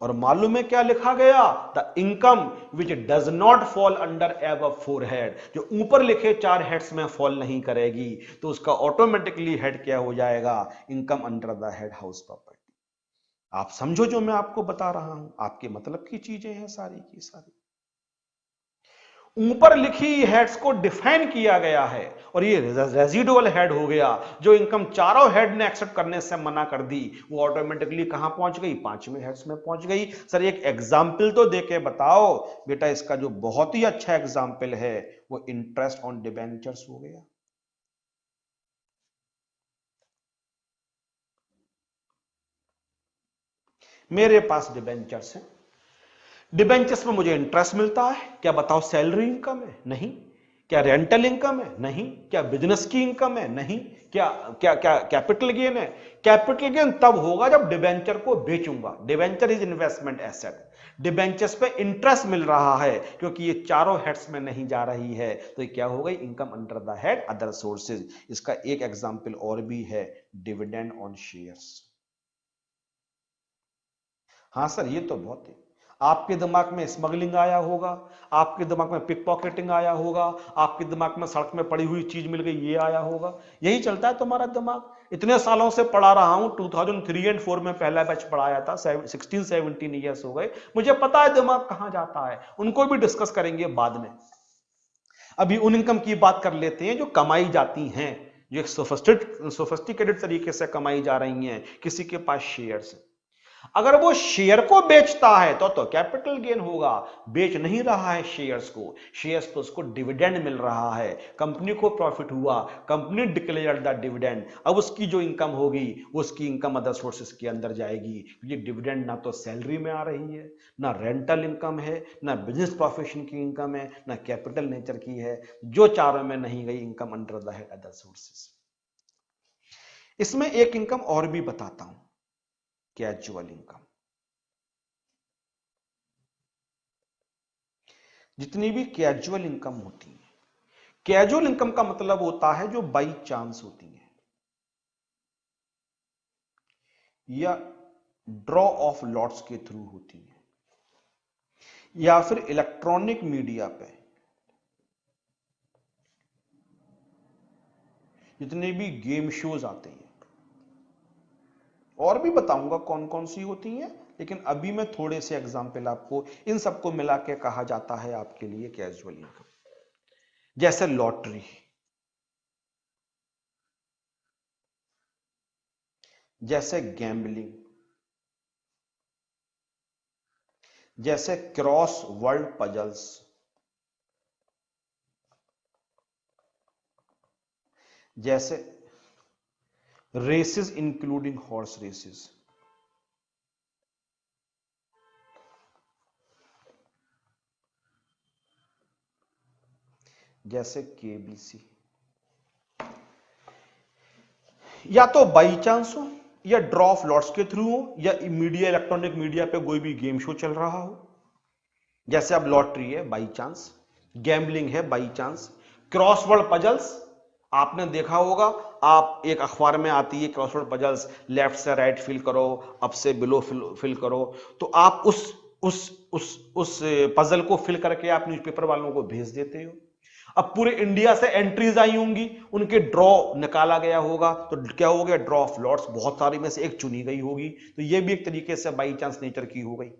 और मालूम है क्या लिखा गया, the income which does not fall under above 4 head, जो ऊपर लिखे 4 हेड्स में फॉल नहीं करेगी तो उसका ऑटोमेटिकली हेड क्या हो जाएगा, income under the head house property. आप समझो जो मैं आपको बता रहा हूं, आपके मतलब की चीजें हैं सारी की सारी। ऊपर लिखी हेड्स को डिफाइन किया गया है और ये रेजिडुअल हेड हो गया, जो इनकम चारों हेड ने एक्सेप्ट करने से मना कर दी, वो ऑटोमेटिकली कहां पहुंच गई, 5वें हेड्स में पहुंच गई। सर एक एग्जाम्पल तो देके बताओ बेटा, इसका जो बहुत ही अच्छा एग्जाम्पल है वो इंटरेस्ट ऑन डिबेंचर्स हो गया। मेरे पास डिबेंचर्स हैं, डिबेंचर्स में मुझे इंटरेस्ट मिलता है, क्या बताओ सैलरी इनकम है, नहीं। क्या रेंटल इनकम है, नहीं। क्या बिजनेस की इनकम है, नहीं। क्या क्या क्या कैपिटल गेन है, कैपिटल गेन तब होगा जब डिबेंचर को बेचूंगा। Debenture is investment asset, debentures पे इंटरेस्ट मिल रहा है क्योंकि ये चारों हेड्स में नहीं जा रही है, तो ये क्या हो गई, income under the head other sources. इसका एक एग्जांपल और भी है, डिविडेंड ऑन शेयर्स। हाँ सर ये तो बहुत है। आपके दिमाग में स्मगलिंग आया होगा, आपके दिमाग में पिक पॉकेटिंग आया होगा, आपके दिमाग में सड़क में पड़ी हुई चीज मिल गई ये आया होगा। यही चलता है तुम्हारा दिमाग। इतने सालों से पढ़ा रहा हूं, 2003 एंड 4 में पहला बैच पढ़ाया था, 16-17 ईयर्स हो गए, मुझे पता है दिमाग कहां जाता है। उनको भी डिस्कस करेंगे बाद में। अभी उन इनकम की बात कर लेते हैं जो कमाई जाती हैं, जो एक सोफिस्टिकेटेड तरीके से कमाई जा रही हैं। किसी के पास शेयर्स है, अगर वो शेयर को बेचता है तो कैपिटल गेन होगा। बेच नहीं रहा है शेयर्स को, शेयर्स पे उसको डिविडेंड मिल रहा है, कंपनी को प्रॉफिट हुआ, कंपनी डिक्लेयर्ड द डिविडेंड। अब उसकी जो इनकम होगी उसकी इनकम अदर सोर्सेस के अंदर जाएगी, क्योंकि डिविडेंड ना तो सैलरी में आ रही है, ना रेंटल इनकम है, ना बिजनेस प्रोफेशन की इनकम है, ना कैपिटल नेचर की है। जो चारों में नहीं गई, income under the head other sources. इसमें एक इनकम और भी बताता हूं, कैजुअल इनकम। जितनी भी कैजुअल इनकम होती है, कैजुअल इनकम का मतलब होता है जो बाई चांस होती है या ड्रॉ ऑफ लॉट्स के थ्रू होती है या फिर इलेक्ट्रॉनिक मीडिया पे जितने भी गेम शोज आते हैं, और भी बताऊंगा कौन कौन सी होती हैं, लेकिन अभी मैं थोड़े से एग्जाम्पल आपको, इन सबको मिला के कहा जाता है आपके लिए कैजुअल इनकम। जैसे लॉटरी, जैसे गैम्बलिंग, जैसे क्रॉस वर्ल्ड पजल्स, जैसे रेसेस इंक्लूडिंग हॉर्स रेसेस, जैसे केबीसी। या तो बाई चांस हो या ड्रॉ ऑफ लॉट्स के थ्रू हो या मीडिया, इलेक्ट्रॉनिक मीडिया पे कोई भी गेम शो चल रहा हो। जैसे अब लॉटरी है बाई चांस, गैम्बलिंग है बाई चांस, क्रॉसवर्ड पजल्स आपने देखा होगा, आप एक अखबार में आती है क्रॉसवर्ड पजल्स, लेफ्ट से राइट फिल करो, अप से बिलो फिल करो, तो आप उस पजल को फिल करके आप न्यूज़पेपर वालों को भेज देते हो। अब पूरे इंडिया से एंट्रीज आई होंगी, उनके ड्रॉ निकाला गया होगा, तो क्या हो गया, ड्रॉ ऑफ लॉट्स, बहुत सारी में से एक चुनी गई होगी, तो ये भी एक तरीके से बाई चांस नेचर की हो गई।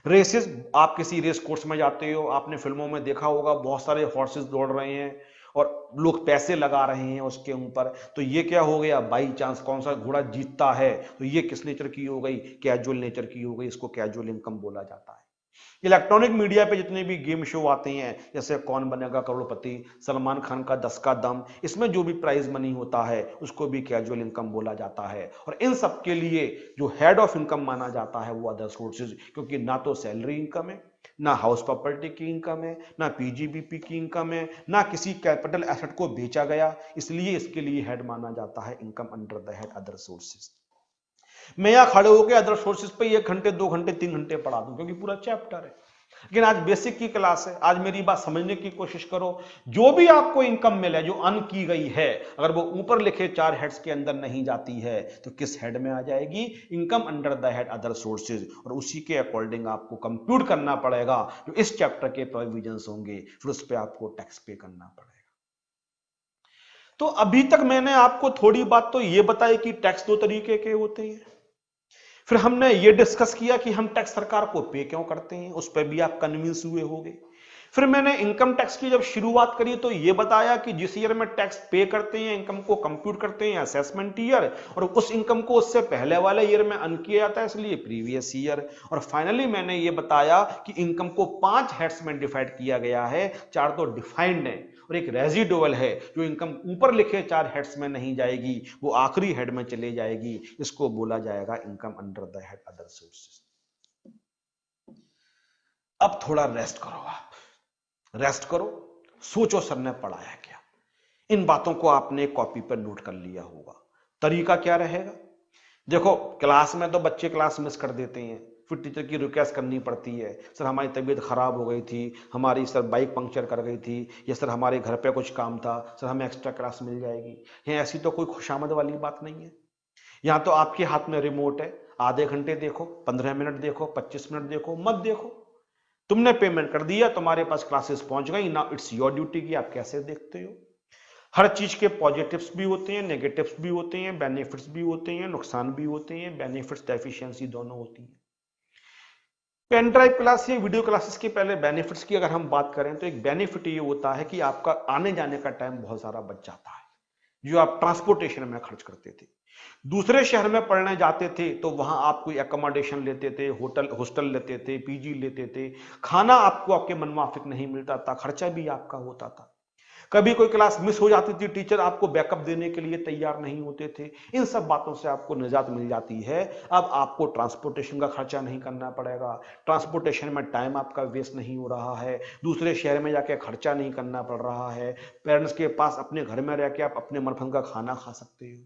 रेसेस, आप किसी रेस कोर्स में जाते हो, आपने फिल्मों में देखा होगा बहुत सारे हॉर्सेस दौड़ रहे हैं और लोग पैसे लगा रहे हैं उसके ऊपर, तो ये क्या हो गया, बाई चांस कौन सा घोड़ा जीतता है, तो ये किस नेचर की हो गई, कैजुअल नेचर की हो गई, इसको कैजुअल इनकम बोला जाता है। इलेक्ट्रॉनिक मीडिया पे जितने भी गेम शो आते हैं, जैसे कौन बनेगा करोड़पति, सलमान खान का 10 का दम, इसमें जो भी प्राइज मनी होता है उसको भी कैजुअल इनकम बोला जाता है। और इन सब के लिए जो हेड ऑफ इनकम माना जाता है वो अदर सोर्सेज, क्योंकि ना तो सैलरी इनकम है, ना हाउस प्रॉपर्टी की इनकम है, ना पीजीबीपी की इनकम है, ना किसी कैपिटल एसेट को बेचा गया, इसलिए इसके लिए हेड माना जाता है income under the head other sources. मैं यहां खड़े होकर अदर सोर्सेज पे 1 घंटे 2 घंटे 3 घंटे पढ़ा दूं, क्योंकि पूरा चैप्टर है। लेकिन आज बेसिक की क्लास है, आज मेरी बात समझने की कोशिश करो। जो भी आपको इनकम मिले, जो अर्न की गई है, अगर वो ऊपर लिखे 4 हेड्स के अंदर नहीं जाती है तो किस हेड में आ जाएगी? Income under the head other sources. और उसी के अकॉर्डिंग आपको कंप्यूट करना पड़ेगा जो इस चैप्टर के प्रोविजंस होंगे, फिर उस पर आपको टैक्स पे करना पड़ेगा। तो अभी तक मैंने आपको थोड़ी बात तो ये बताई कि टैक्स 2 तरीके के होते हैं। फिर हमने ये डिस्कस किया कि हम टैक्स सरकार को पे क्यों करते हैं, उस पर भी आप कन्विंस हुए होंगे। फिर मैंने इनकम टैक्स की जब शुरुआत करी तो ये बताया कि जिस ईयर में टैक्स पे करते हैं, इनकम को कंप्यूट करते हैं असेसमेंट ईयर, और उस इनकम को उससे पहले वाले ईयर में अर्न किया जाता है, इसलिए प्रीवियस ईयर। और फाइनली मैंने ये बताया कि इनकम को 5 हेड्स में डिवाइड किया गया है, 4 तो डिफाइंड है और एक रेजिडुअल है, जो इनकम ऊपर लिखे 4 हेड्स में नहीं जाएगी, वो आखिरी हेड में चले जाएगी। इसको बोला जाएगा income under the head other sources. अब थोड़ा रेस्ट करो, आप रेस्ट करो, सोचो सर ने पढ़ाया क्या। इन बातों को आपने कॉपी पर नोट कर लिया होगा। तरीका क्या रहेगा? देखो, क्लास में तो बच्चे क्लास मिस कर देते हैं, फिर टीचर की रिक्वेस्ट करनी पड़ती है, सर हमारी तबीयत खराब हो गई थी, हमारी सर बाइक पंक्चर कर गई थी, या सर हमारे घर पे कुछ काम था, सर हमें एक्स्ट्रा क्लास मिल जाएगी। ये ऐसी तो कोई खुशामद वाली बात नहीं है। यहाँ तो आपके हाथ में रिमोट है, आधे घंटे देखो, 15 मिनट देखो, 25 मिनट देखो, मत देखो। तुमने पेमेंट कर दिया, तुम्हारे पास क्लासेस पहुंच गई, नाउ इट्स योर ड्यूटी कि आप कैसे देखते हो। हर चीज के पॉजिटिव्स भी होते हैं, नेगेटिव्स भी होते हैं, बेनिफिट्स भी होते हैं, नुकसान भी होते हैं, बेनिफिट्स डेफिशिएंसी दोनों होती है। पेन ड्राइव क्लास या वीडियो क्लासेस के पहले बेनिफिट्स की अगर हम बात करें तो एक बेनिफिट ये होता है कि आपका आने जाने का टाइम बहुत सारा बच जाता है, जो आप ट्रांसपोर्टेशन में खर्च करते थे। दूसरे शहर में पढ़ने जाते थे तो वहां आप कोई एकोमोडेशन लेते थे, होटल हॉस्टल लेते थे, पीजी लेते थे, खाना आपको आपके मनमाफिक नहीं मिलता था, खर्चा भी आपका होता था। कभी कोई क्लास मिस हो जाती थी, टीचर आपको बैकअप देने के लिए तैयार नहीं होते थे। इन सब बातों से आपको निजात मिल जाती है। अब आपको ट्रांसपोर्टेशन का खर्चा नहीं करना पड़ेगा, ट्रांसपोर्टेशन में टाइम आपका वेस्ट नहीं हो रहा है, दूसरे शहर में जाके खर्चा नहीं करना पड़ रहा है, पेरेंट्स के पास अपने घर में रह के आप अपने मनपसंद का खाना खा सकते हो।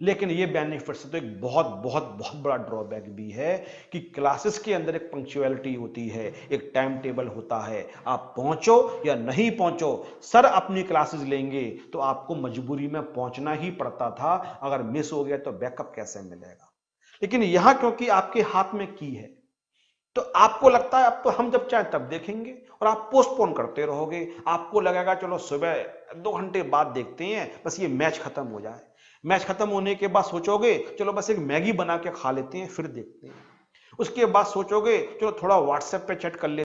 लेकिन ये बेनिफिट से तो एक बहुत बहुत बहुत बड़ा ड्रॉबैक भी है कि क्लासेस के अंदर एक पंक्चुअलिटी होती है, एक टाइम टेबल होता है, आप पहुंचो या नहीं पहुंचो, सर अपनी क्लासेस लेंगे तो आपको मजबूरी में पहुंचना ही पड़ता था। अगर मिस हो गया तो बैकअप कैसे मिलेगा? लेकिन यहां क्योंकि आपके हाथ में की है तो आपको लगता है अब तो हम जब चाहे तब देखेंगे, और आप पोस्टपोन करते रहोगे। आपको लगेगा चलो सुबह 2 घंटे बाद देखते हैं, बस ये मैच खत्म हो जाए। मैच खत्म होने के बाद सोचोगे चलो बस एक मैगी बना के खा लेते हैं, फिर देखते हैं। उसके बाद सोचोगे चलो थोड़ा व्हाट्सएप पे चैट कर लेते